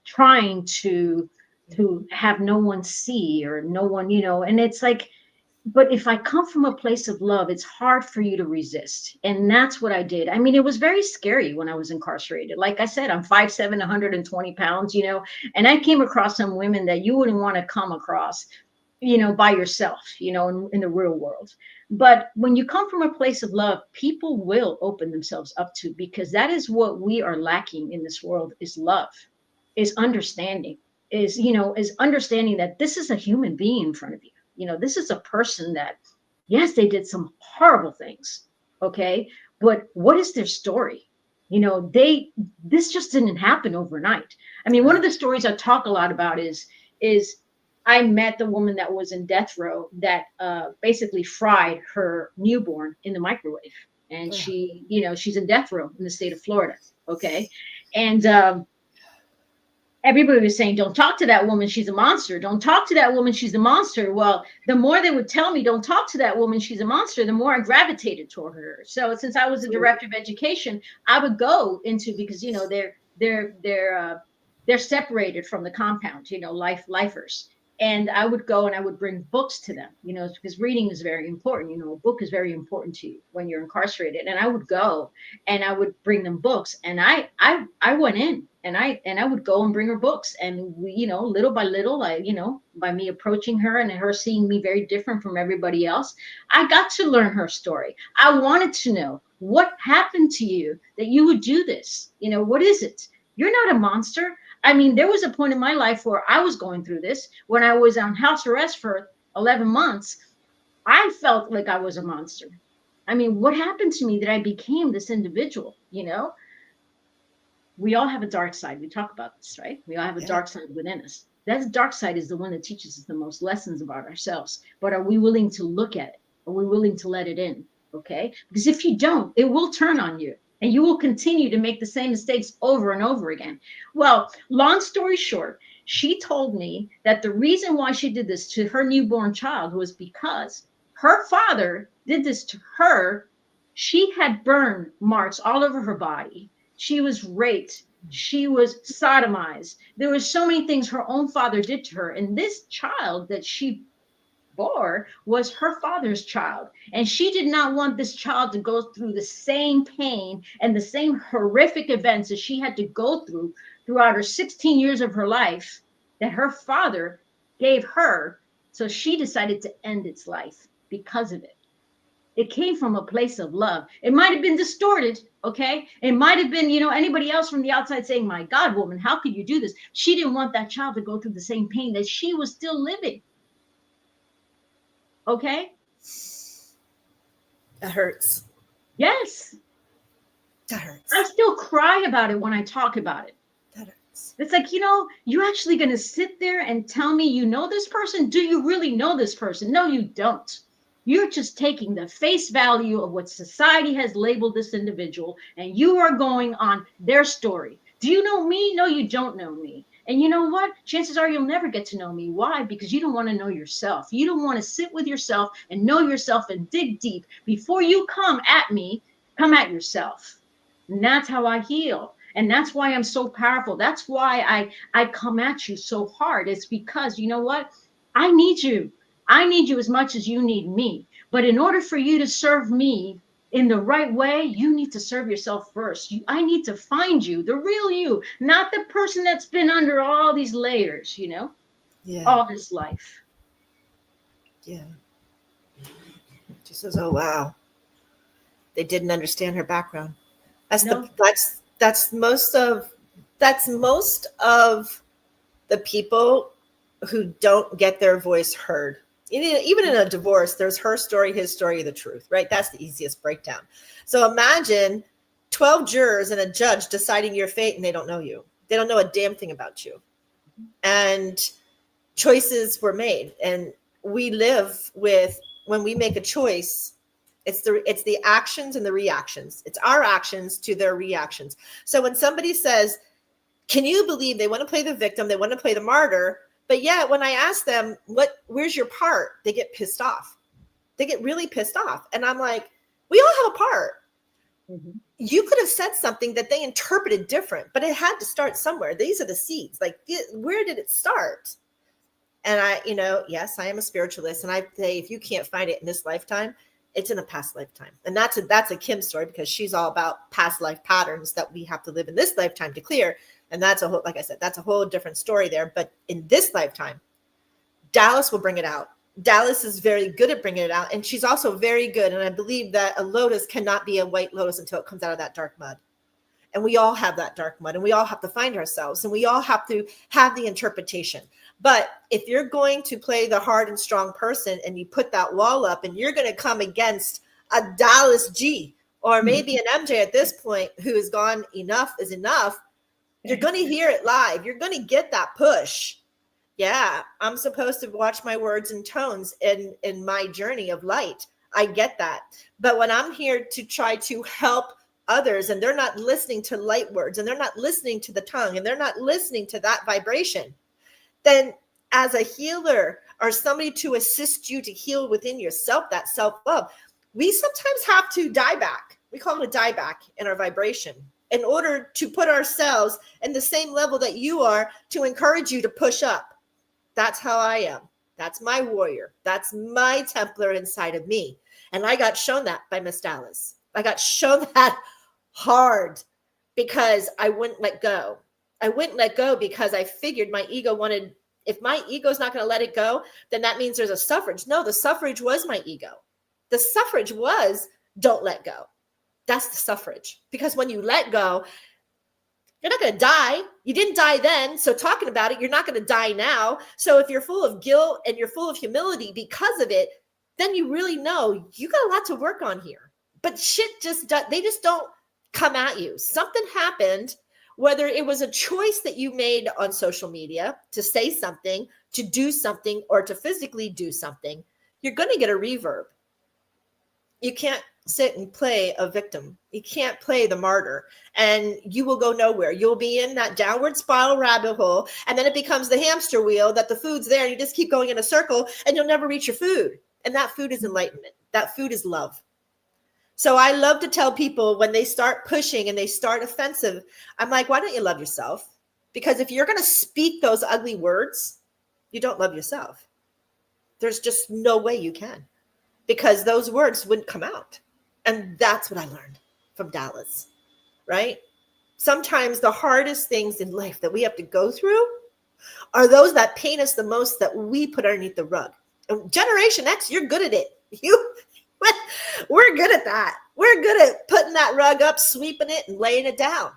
trying to have no one see, or no one, and it's like, but if I come from a place of love, it's hard for you to resist. And that's what I did. I mean, it was very scary when I was incarcerated. Like I said, I'm 5'7", 120 pounds, and I came across some women that you wouldn't want to come across, by yourself, in the real world. But when you come from a place of love, people will open themselves up to, because that is what we are lacking in this world, is love, is understanding. Is understanding that this is a human being in front of you. This is a person that, yes, they did some horrible things. Okay. But what is their story? This just didn't happen overnight. I mean, one of the stories I talk a lot about is I met the woman that was in death row that basically fried her newborn in the microwave. And she, she's in death row in the state of Florida. Okay. And, everybody was saying, don't talk to that woman, she's a monster. Don't talk to that woman, she's a monster. Well, the more they would tell me, don't talk to that woman, she's a monster, the more I gravitated toward her. So since I was a director of education, I would go into, because, they're separated from the compound, lifers. And I would go and I would bring books to them, because reading is very important. A book is very important to you when you're incarcerated. And I would go and I would bring them books. And I went in and I would go and bring her books. And we, little by little, by me approaching her and her seeing me very different from everybody else, I got to learn her story. I wanted to know what happened to you that you would do this. What is it? You're not a monster. I mean, there was a point in my life where I was going through this. When I was on house arrest for 11 months, I felt like I was a monster. I mean, what happened to me that I became this individual? We all have a dark side. We talk about this, right? We all have a dark side within us. That dark side is the one that teaches us the most lessons about ourselves. But are we willing to look at it? Are we willing to let it in? Okay? Because if you don't, it will turn on you. And you will continue to make the same mistakes over and over again. Well, long story short, she told me that the reason why she did this to her newborn child was because her father did this to her. She had burn marks all over her body. She was raped. She was sodomized. There were so many things her own father did to her. And this child that she bore was her father's child, and she did not want this child to go through the same pain and the same horrific events that she had to go through throughout her 16 years of her life that her father gave her. So she decided to end its life because of it. It came from a place of love. It might have been distorted, okay? It might have been, anybody else from the outside saying, my God, woman, how could you do this? She didn't want that child to go through the same pain that she was still living. Okay. That hurts. Yes. That hurts. I still cry about it when I talk about it. That hurts. It's like, you're actually going to sit there and tell me you know this person? Do you really know this person? No, you don't. You're just taking the face value of what society has labeled this individual, and you are going on their story. Do you know me? No, you don't know me. And you know what? Chances are you'll never get to know me. Why? Because you don't want to know yourself. You don't want to sit with yourself and know yourself and dig deep. Before you come at me, come at yourself. And that's how I heal. And that's why I'm so powerful. That's why I come at you so hard. It's because, you know what? I need you. I need you as much as you need me. But in order for you to serve me in the right way, you need to serve yourself first. I need to find you, the real you, not the person that's been under all these layers, you know, all this life. Yeah. She says, "Oh wow, they didn't understand her background." That's most of the people who don't get their voice heard. Even in a divorce, there's her story, his story, the truth, right? That's the easiest breakdown. So imagine 12 jurors and a judge deciding your fate, and they don't know you. They don't know a damn thing about you. And choices were made. And we live with, when we make a choice, it's the actions and the reactions. It's our actions to their reactions. So when somebody says, can you believe, they want to play the victim, they want to play the martyr, but yet when I ask them, where's your part? They get pissed off. They get really pissed off. And I'm like, we all have a part. Mm-hmm. You could have said something that they interpreted different, but it had to start somewhere. These are the seeds. Like, where did it start? And yes, I am a spiritualist. And I say, if you can't find it in this lifetime, it's in a past lifetime. And that's a Kim story, because she's all about past life patterns that we have to live in this lifetime to clear. And that's a whole, like I said, that's a whole different story there. But in this lifetime, Dalis will bring it out. Dalis is very good at bringing it out. And she's also very good. And I believe that a lotus cannot be a white lotus until it comes out of that dark mud. And we all have that dark mud, and we all have to find ourselves, and we all have to have the interpretation. But if you're going to play the hard and strong person, and you put that wall up, and you're going to come against a Dalis G, or maybe an MJ at this point, who has gone enough is enough, you're going to hear it live. You're going to get that push. Yeah, I'm supposed to watch my words and tones in my journey of light. I get that. But when I'm here to try to help others, and they're not listening to light words, and they're not listening to the tongue, and they're not listening to that vibration, then as a healer or somebody to assist you to heal within yourself, that self-love, we sometimes have to die back. We call it a die back in our vibration, in order to put ourselves in the same level that you are, to encourage you to push up. That's how I am. That's my warrior. That's my Templar inside of me. And I got shown that by Miss Dalis. I got shown that hard, because I wouldn't let go. I wouldn't let go because I figured my ego wanted, if my ego's not going to let it go, then that means there's a suffrage. No, the suffrage was my ego. The suffrage was, don't let go. That's the suffrage. Because when you let go, you're not going to die. You didn't die then. So talking about it, you're not going to die now. So if you're full of guilt and you're full of humility because of it, then you really know you got a lot to work on here. But shit they just don't come at you. Something happened, whether it was a choice that you made on social media to say something, to do something, or to physically do something, you're going to get a reverb. You can't sit and play a victim. You can't play the martyr, and you will go nowhere. You'll be in that downward spiral rabbit hole, and then it becomes the hamster wheel that the food's there, and you just keep going in a circle, and you'll never reach your food. And that food is enlightenment. That food is love. So I love to tell people when they start pushing and they start offensive, I'm like, why don't you love yourself? Because if you're going to speak those ugly words, you don't love yourself. There's just no way you can, because those words wouldn't come out. And that's what I learned from Dalis, right? Sometimes the hardest things in life that we have to go through are those that pain us the most, that we put underneath the rug. And Generation X, you're good at it. We're good at that. We're good at putting that rug up, sweeping it, and laying it down.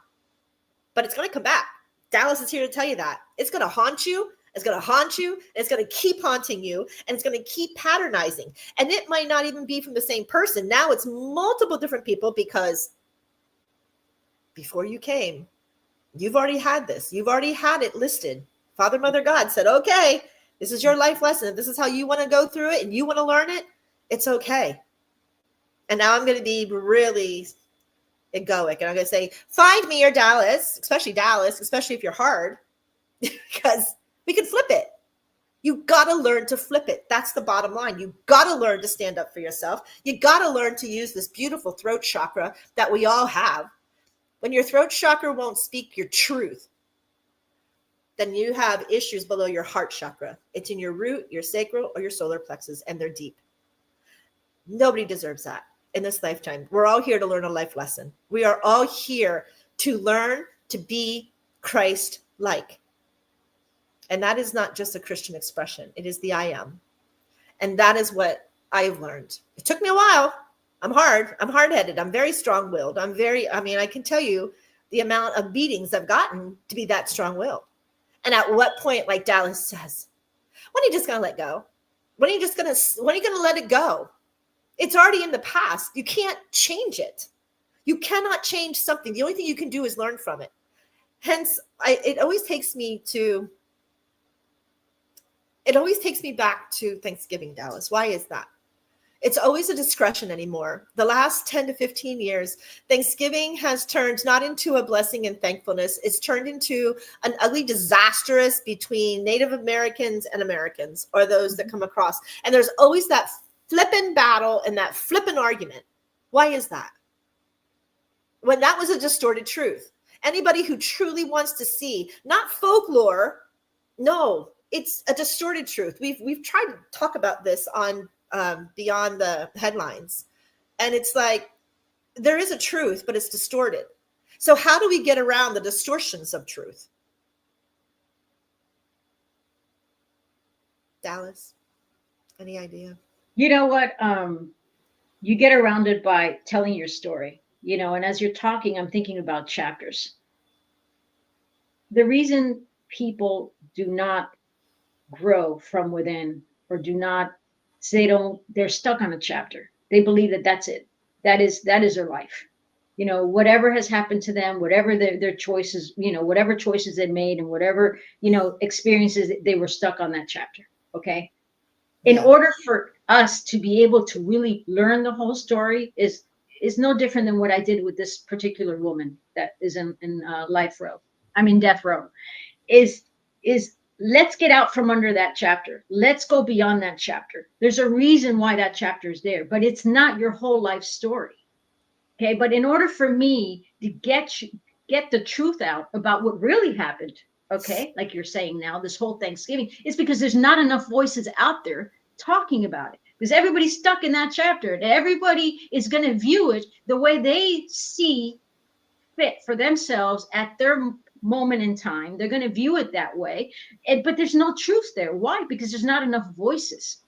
But it's going to come back. Dalis is here to tell you that. It's going to haunt you. It's going to haunt you. And it's going to keep haunting you. And it's going to keep patternizing. And it might not even be from the same person. Now it's multiple different people, because before you came, you've already had this. You've already had it listed. Father, Mother, God said, okay, this is your life lesson. If this is how you want to go through it and you want to learn it, It's okay. And now I'm going to be really egoic. And I'm going to say, find me or Dallas, especially if you're hard, because we can flip it. You got to learn to flip it. That's the bottom line. You got to learn to stand up for yourself. You got to learn to use this beautiful throat chakra that we all have. When your throat chakra won't speak your truth, then you have issues below your heart chakra. It's in your root, your sacral, or your solar plexus, and they're deep. Nobody deserves that in this lifetime. We're all here to learn a life lesson. We are all here to learn to be Christ-like. And that is not just a Christian expression. It is the I am. And that is what I've learned. It took me a while. I'm hard-headed. I'm very strong-willed. I can tell you the amount of beatings I've gotten to be that strong-willed. And at what point, like Dallas says, when are you just going to let go? When are you going to let it go? It's already in the past. You can't change it. You cannot change something. The only thing you can do is learn from it. Hence, it always takes me back to Thanksgiving, Dallas. Why is that? It's always a discretion anymore. The last 10 to 15 years, Thanksgiving has turned not into a blessing and thankfulness. It's turned into an ugly disastrous between Native Americans and Americans, or those that come across. And there's always that flippin' battle and that flippin' argument. Why is that? When that was a distorted truth. Anybody who truly wants to see, not folklore, no, it's a distorted truth. We've tried to talk about this on Beyond the Headlines. And it's like, there is a truth, but it's distorted. So how do we get around the distortions of truth? Dallas, any idea? You know what? You get around it by telling your story, and as you're talking, I'm thinking about chapters. The reason people do not grow from within, or they're stuck on a chapter. They believe that that's it. That is their life. Whatever has happened to them, whatever their choices, whatever choices they made, and whatever, experiences, they were stuck on that chapter. Okay. In order for us to be able to really learn the whole story is no different than what I did with this particular woman that is in death row, is let's get out from under that chapter. Let's go beyond that chapter. There's a reason why that chapter is there, but it's not your whole life story. Okay. But in order for me to get the truth out about what really happened, okay, like you're saying now, this whole Thanksgiving, is because there's not enough voices out there talking about it. Because everybody's stuck in that chapter, and everybody is going to view it the way they see fit for themselves at their moment in time. They're going to view it that way. But there's no truth there. Why? Because there's not enough voices.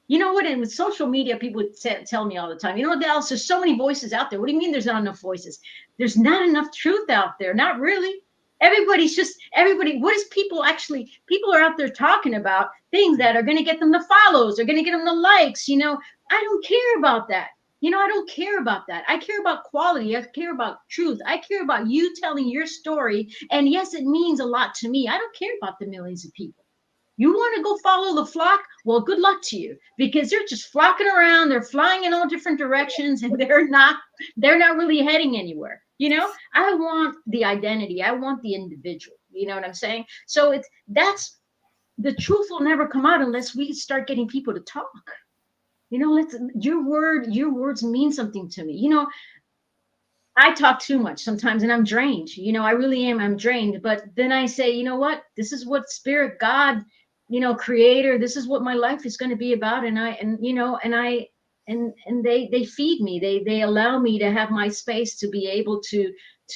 You know what? And with social media, people would tell me all the time, Dallas, there's so many voices out there. What do you mean there's not enough voices? There's not enough truth out there. Not really. What is people are out there talking about things that are going to get them the follows, they're going to get them the likes. I don't care about that. I don't care about that. I care about quality. I care about truth. I care about you telling your story. And yes, it means a lot to me. I don't care about the millions of people. You want to go follow the flock? Well, good luck to you, because they're just flocking around. They're flying in all different directions, and they're not really heading anywhere. I want the identity. I want the individual. You know what I'm saying? So that's the truth will never come out unless we start getting people to talk. Your words mean something to me. I talk too much sometimes, and I'm drained. I really am. I'm drained. But then I say, you know what? This is what Spirit, God, Creator. This is what my life is going to be about. And they feed me. They allow me to have my space to be able to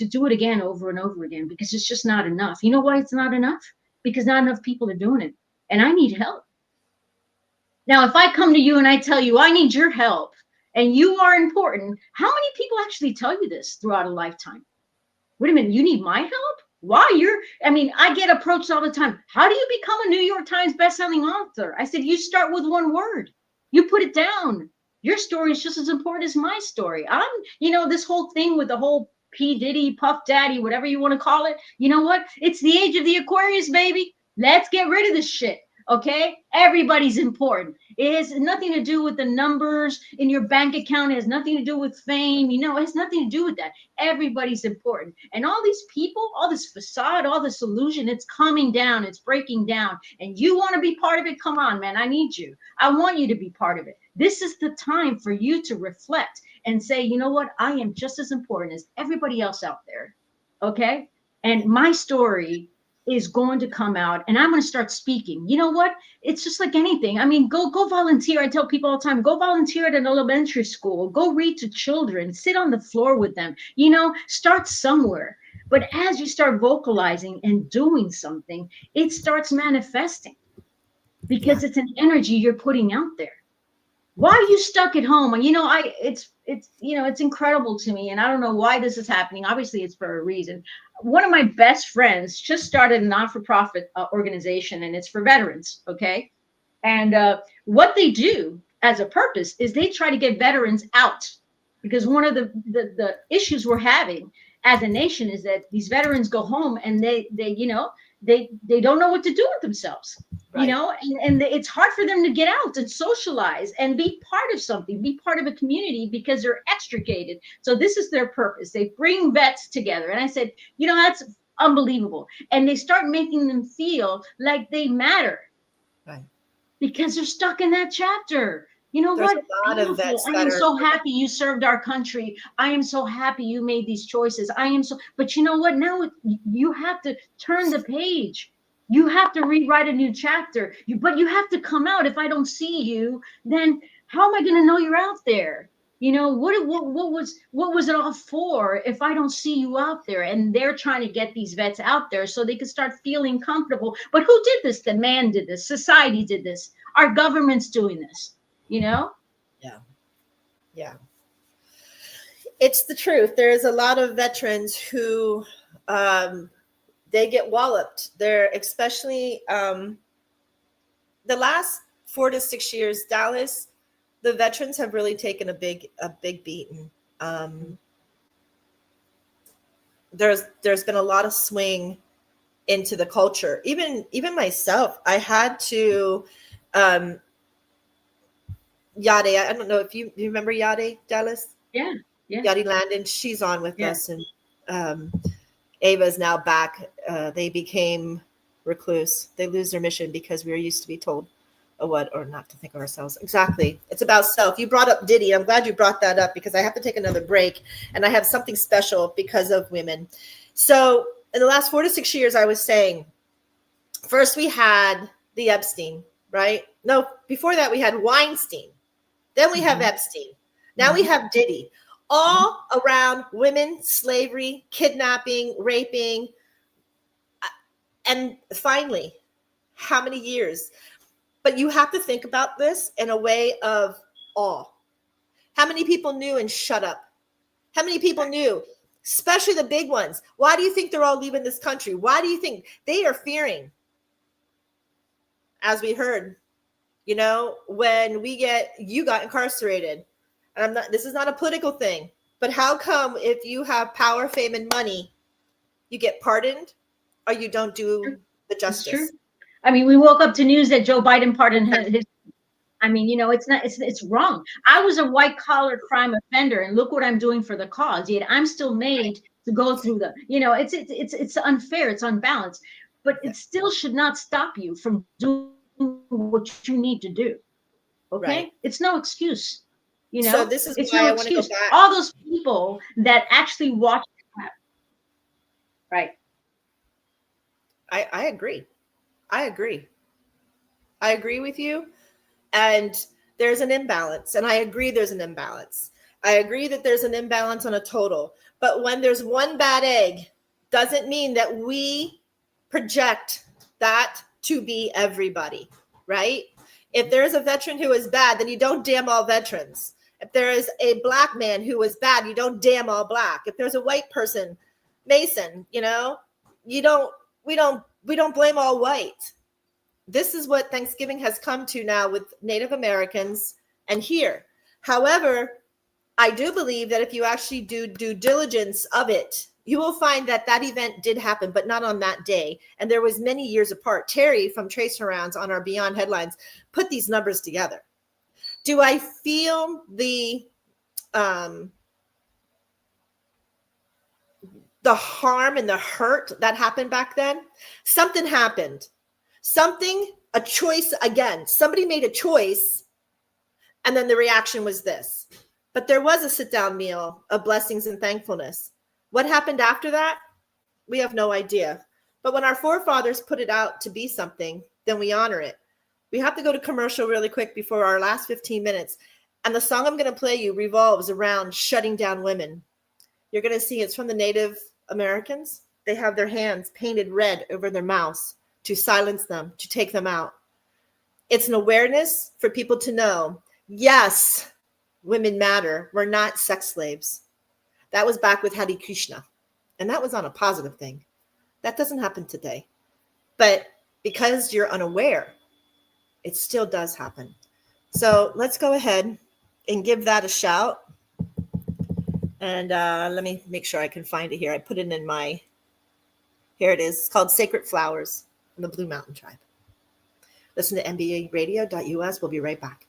do it again over and over again, because it's just not enough. You know why it's not enough? Because not enough people are doing it, and I need help. Now, if I come to you and I tell you I need your help and you are important, how many people actually tell you this throughout a lifetime? Wait a minute, you need my help? Why? I get approached all the time. How do you become a New York Times bestselling author? I said, you start with one word. You put it down. Your story is just as important as my story. This whole thing with the whole P. Diddy, Puff Daddy, whatever you want to call it. You know what? It's the age of the Aquarius, baby. Let's get rid of this shit. Okay, everybody's important. It has nothing to do with the numbers in your bank account. It has nothing to do with fame. You know, it has nothing to do with that. Everybody's important. And all these people, all this facade, all this illusion, it's coming down, it's breaking down. And you want to be part of it? Come on, man, I need you. I want you to be part of it. This is the time for you to reflect and say, you know what? I am just as important as everybody else out there. Okay? And my story is going to come out, and I'm going to start speaking. You know what? It's just like anything. I mean, go volunteer. I tell people all the time, go volunteer at an elementary school. Go read to children. Sit on the floor with them. You know, start somewhere. But as you start vocalizing and doing something, it starts manifesting because it's an energy you're putting out there. Why are you stuck at home? And, you know, it's incredible to me. And I don't know why this is happening. Obviously, it's for a reason. One of my best friends just started a non-for-profit organization, and it's for veterans. Okay. And what they do as a purpose is they try to get veterans out, because one of the issues we're having as a nation is that these veterans go home and they don't know what to do with themselves. Right. You know, and it's hard for them to get out and socialize and be part of something, be part of a community, because they're extricated. So this is their purpose. They bring vets together. And I said, you know, that's unbelievable. And they start making them feel like they matter. Right. Because they're stuck in that chapter. You know, there's what? A lot of vets I am so happy you served our country. I am so happy you made these choices. But you know what? Now you have to turn the page. You have to rewrite a new chapter. But you have to come out. If I don't see you, then how am I going to know you're out there? You know, what was it all for if I don't see you out there? And they're trying to get these vets out there so they can start feeling comfortable. But who did this? The man did this. Society did this. Our government's doing this. You know? Yeah. It's the truth. There's a lot of veterans who they get walloped. They're especially the last 4 to 6 years, Dallas, the veterans have really taken a big beating. There's been a lot of swing into the culture. Even myself, I had to Yade, I don't know if you remember Yade, Dallas? Yeah. Yade Landon, she's on with us, and Ava's now back. They became recluse. They lose their mission because we were used to be told what or not to think of ourselves. Exactly. It's about self. You brought up Diddy. I'm glad you brought that up because I have to take another break, and I have something special because of women. So in the last 4 to 6 years, I was saying, first we had the Epstein, right? No, before that we had Weinstein. Then we have Epstein. Now we have Diddy. All around women, slavery, kidnapping, raping. And finally, how many years? But you have to think about this in a way of awe. How many people knew and shut up? How many people knew, especially the big ones? Why do you think they're all leaving this country? Why do you think they are fearing? As we heard, you know, when you got incarcerated, and this is not a political thing, but how come if you have power, fame, and money, you get pardoned or you don't do the justice? It's true. I mean, we woke up to news that Joe Biden pardoned his. I mean, you know, it's wrong. I was a white collar crime offender, and look what I'm doing for the cause. Yet I'm still made to go through it's unfair, it's unbalanced, but it still should not stop you from doing what you need to do. Okay, right. It's no excuse. You know, so this is why I want to go back. All those people that actually watch, right? I agree. I agree with you. And there's an imbalance. And I agree there's an imbalance. I agree that there's an imbalance on a total. But when there's one bad egg, doesn't mean that we project that to be everybody, right? If there is a veteran who is bad, then you don't damn all veterans. If there is a black man who is bad, you don't damn all black. If there's a white person, Mason, you know, we don't blame all white. This is what Thanksgiving has come to now with Native Americans and here. However, I do believe that if you actually do due diligence of it you will find that that event did happen, but not on that day. And there was many years apart. Terry from Tracer Rounds on our Beyond Headlines put these numbers together. Do I feel the harm and the hurt that happened back then? Something happened. A choice, again, somebody made a choice, and then the reaction was this. But there was a sit-down meal of blessings and thankfulness. What happened after that? We have no idea. But when our forefathers put it out to be something, then we honor it. We have to go to commercial really quick before our last 15 minutes. And the song I'm going to play you revolves around shutting down women. You're going to see it's from the Native Americans. They have their hands painted red over their mouths to silence them, to take them out. It's an awareness for people to know, yes, women matter. We're not sex slaves. That was back with Hare Krishna. And that was on a positive thing. That doesn't happen today. But because you're unaware, it still does happen. So let's go ahead and give that a shout. And let me make sure I can find it here. I put it in my, here it is. It's called Sacred Flowers from the Blue Mountain Tribe. Listen to mbaradio.us. We'll be right back.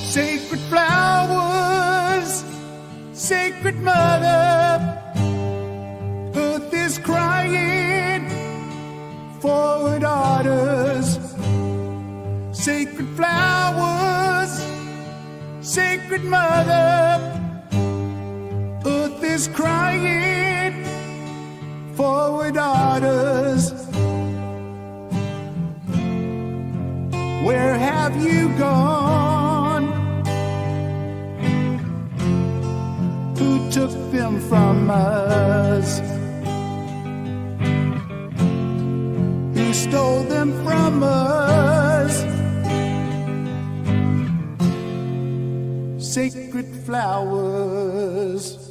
Sacred flowers, sacred mother, earth is crying for her daughters. Sacred flowers, sacred mother, earth is crying for her daughters. Where have you gone? Who took them from us? Who stole them from us? Sacred flowers.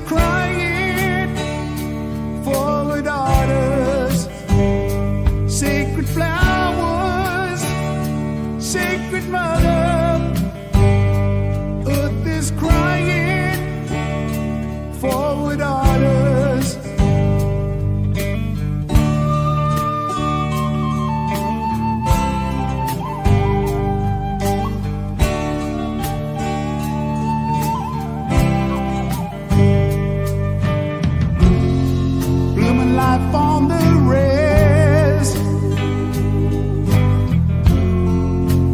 Crying for her daughters. Sacred flowers, sacred mother, earth is crying for her daughters. Life on the res,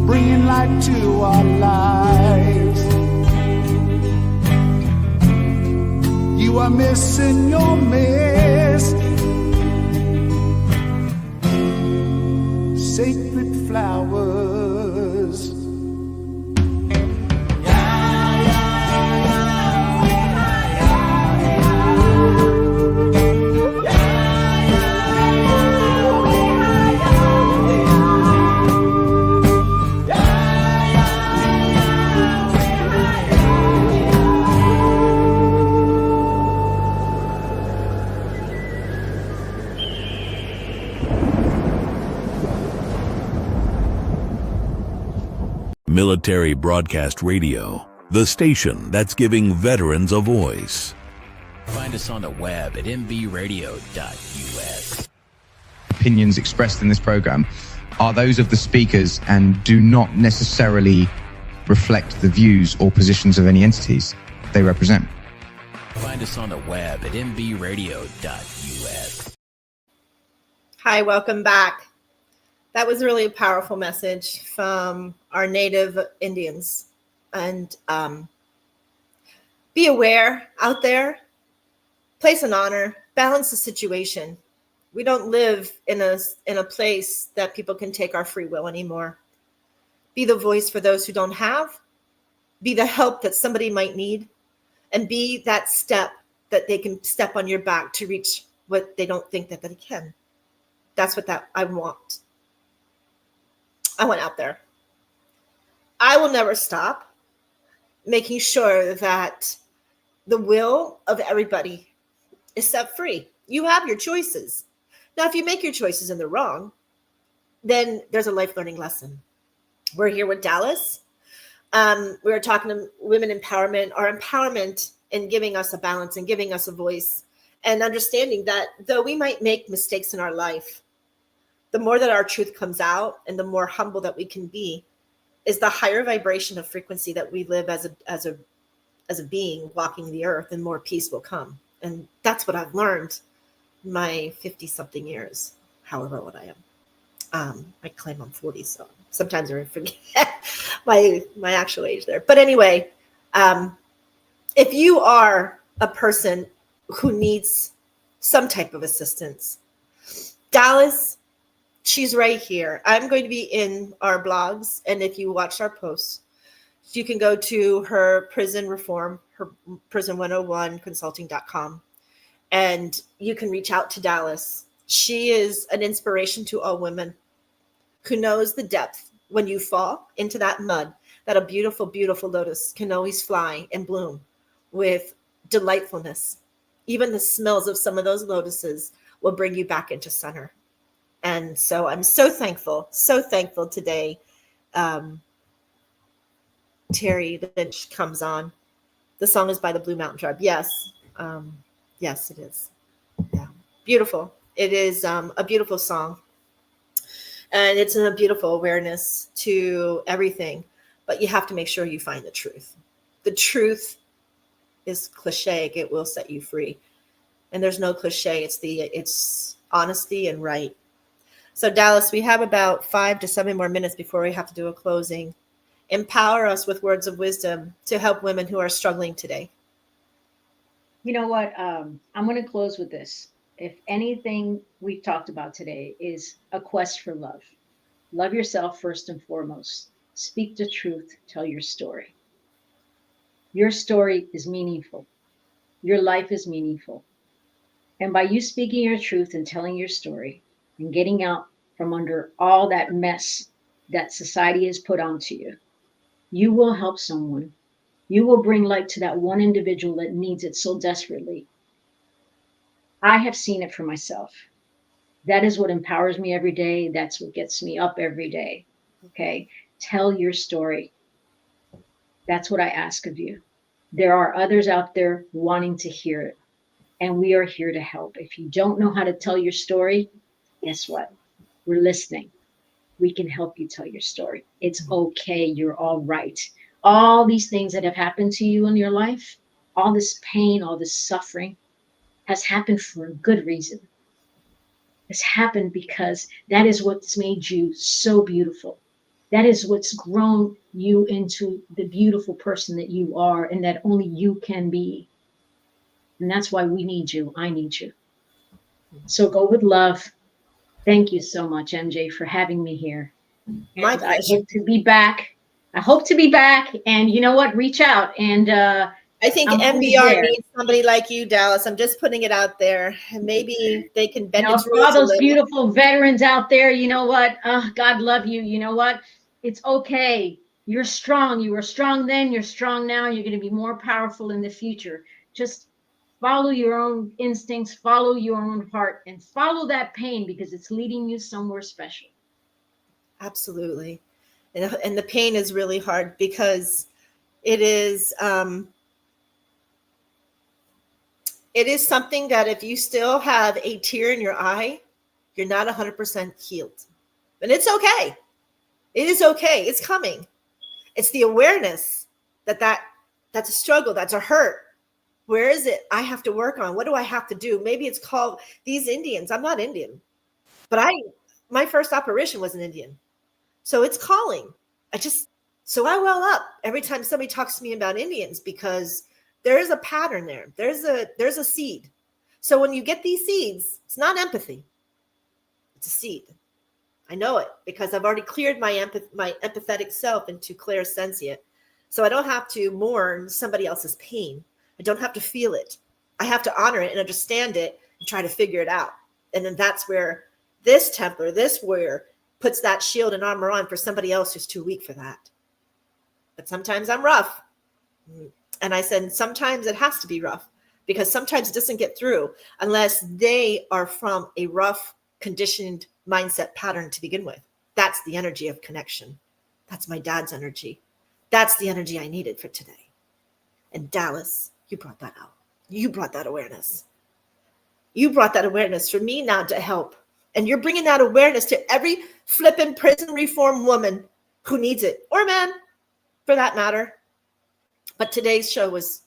bringing light to our lives. You are missing your mist. Sacred flowers. Military Broadcast Radio, the station that's giving veterans a voice. Find us on the web at mbradio.us. Opinions expressed in this program are those of the speakers and do not necessarily reflect the views or positions of any entities they represent. Find us on the web at mbradio.us. Hi, welcome back. That was really a powerful message from our native Indians. And be aware out there, place an honor, balance the situation. We don't live in a place that people can take our free will anymore. Be the voice for those who don't have. Be the help that somebody might need. And be that step that they can step on your back to reach what they don't think that they can. That's what I want. I went out there. I will never stop making sure that the will of everybody is set free. You have your choices. Now, if you make your choices and they're wrong, then there's a life learning lesson. We're here with Dallas. We were talking to women empowerment, our empowerment in giving us a balance and giving us a voice and understanding that though we might make mistakes in our life, the more that our truth comes out and the more humble that we can be is the higher vibration of frequency that we live as a being walking the earth, and more peace will come. And that's what I've learned in my 50-something years, however old I am. I claim I'm 40, so sometimes I forget my actual age there. But anyway, if you are a person who needs some type of assistance, Dallas, she's right here. I'm going to be in our blogs, and if you watch our posts, you can go to her prison reform, her prison101consulting.com, and you can reach out to Dallas. She is an inspiration to all women who knows the depth. When you fall into that mud, that a beautiful, beautiful lotus can always fly and bloom with delightfulness. Even the smells of some of those lotuses will bring you back into center. And so I'm so thankful today. Terry Lynch comes on. The song is by the Blue Mountain Tribe. Yes. Yes, it is. Yeah. Beautiful. It is a beautiful song. And it's a beautiful awareness to everything. But you have to make sure you find the truth. The truth is cliche. It will set you free. And there's no cliche. It's honesty and right. So Dallas, we have about 5 to 7 more minutes before we have to do a closing. Empower us with words of wisdom to help women who are struggling today. You know what? I'm going to close with this. If anything we've talked about today is a quest for love. Love yourself first and foremost. Speak the truth. Tell your story. Your story is meaningful. Your life is meaningful. And by you speaking your truth and telling your story and getting out from under all that mess that society has put onto you, you will help someone. You will bring light to that one individual that needs it so desperately. I have seen it for myself. That is what empowers me every day. That's what gets me up every day. Okay. Tell your story. That's what I ask of you. There are others out there wanting to hear it. And we are here to help. If you don't know how to tell your story, guess what? We're listening. We can help you tell your story. It's okay. You're all right. All these things that have happened to you in your life, all this pain, all this suffering has happened for a good reason. It's happened because that is what's made you so beautiful. That is what's grown you into the beautiful person that you are and that only you can be. And that's why we need you. I need you. So go with love. Thank you so much, MJ, for having me here. My And pleasure. I hope to be back. And you know what? Reach out. And I think I'm always MBR there. needs somebody like you, Dallas. I'm just putting it out there. And maybe they can bend its For rules all a those little. beautiful veterans out there, you know what? God love you. You know what? It's okay. You're strong. You were strong then. You're strong now. You're going to be more powerful in the future. Just follow your own instincts, follow your own heart, and follow that pain because it's leading you somewhere special. Absolutely. And the pain is really hard because it is something that if you still have a tear in your eye, you're not 100% healed. And it's okay. It is okay. It's coming. It's the awareness that's a struggle. That's a hurt. Where is it? I have to work on. What do I have to do? Maybe it's called these Indians. I'm not Indian, but my first apparition was an Indian. So it's calling. So I well up every time somebody talks to me about Indians because there is a pattern there. There's a seed. So when you get these seeds, it's not empathy. It's a seed. I know it because I've already cleared my empathetic self into clairsentient. So I don't have to mourn somebody else's pain. I don't have to feel it. I have to honor it and understand it and try to figure it out. And then that's where this Templar, this warrior, puts that shield and armor on for somebody else who's too weak for that. But sometimes I'm rough. And I said, sometimes it has to be rough because sometimes it doesn't get through unless they are from a rough, conditioned mindset pattern to begin with. That's the energy of connection. That's my dad's energy. That's the energy I needed for today. And Dallas, you brought that out. You brought that awareness. You brought that awareness for me now to help. And you're bringing that awareness to every flippin' prison reform woman who needs it, or man, for that matter. But today's show was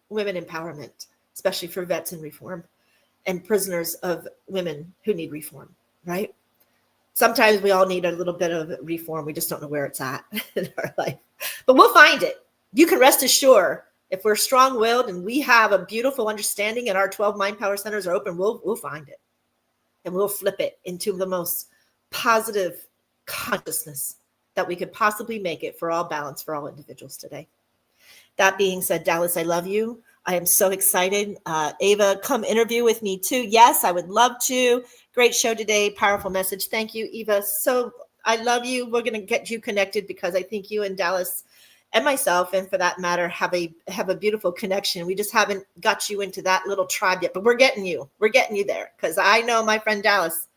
women empowerment, especially for vets in reform and prisoners of women who need reform, right? Sometimes we all need a little bit of reform. We just don't know where it's at in our life. But we'll find it. You can rest assured, if we're strong-willed and we have a beautiful understanding and our 12 mind power centers are open, we'll find it. And we'll flip it into the most positive consciousness that we could possibly make it for all balance for all individuals today. That being said, Dallas, I love you. I am so excited. Ava, come interview with me too. Yes, I would love to. Great show today. Powerful message. Thank you, Eva. So I love you. We're going to get you connected because I think you and Dallas and myself, and for that matter, have a beautiful connection. We just haven't got you into that little tribe yet, but we're getting you. We're getting you there because I know my friend Dallas,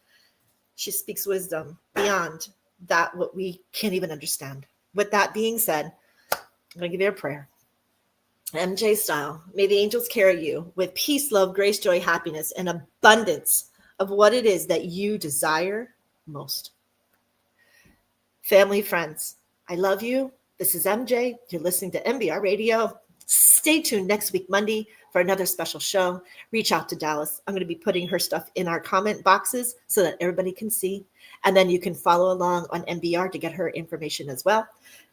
she speaks wisdom beyond that what we can't even understand. With that being said, I'm going to give you a prayer. MJ style, may the angels carry you with peace, love, grace, joy, happiness, and abundance of what it is that you desire most. Family, friends, I love you. This is MJ. You're listening to MBR Radio. Stay tuned next week, Monday, for another special show. Reach out to Dallas. I'm going to be putting her stuff in our comment boxes so that everybody can see. And then you can follow along on MBR to get her information as well.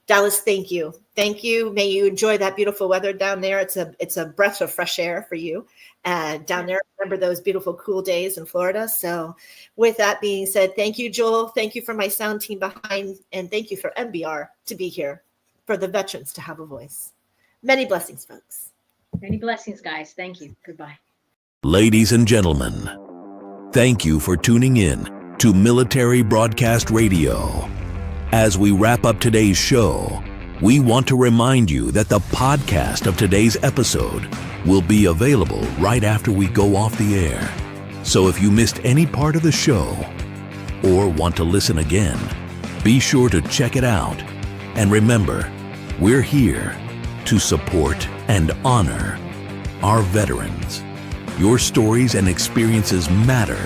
Dallas, thank you. Thank you. May you enjoy that beautiful weather down there. It's a breath of fresh air for you. Down there, remember those beautiful cool days in Florida. So with that being said, thank you, Joel. Thank you for my sound team behind. And thank you for MBR to be here for the veterans to have a voice. Many blessings, folks. Many blessings, guys. Thank you. Goodbye. Ladies and gentlemen, thank you for tuning in to Military Broadcast Radio. As we wrap up today's show, we want to remind you that the podcast of today's episode will be available right after we go off the air. So if you missed any part of the show or want to listen again, be sure to check it out. And remember, we're here to support and honor our veterans. Your stories and experiences matter,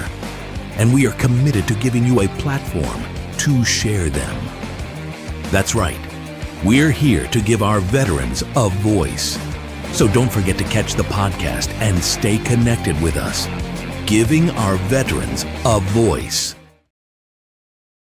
and we are committed to giving you a platform to share them. That's right. We're here to give our veterans a voice. So don't forget to catch the podcast and stay connected with us. Giving our veterans a voice.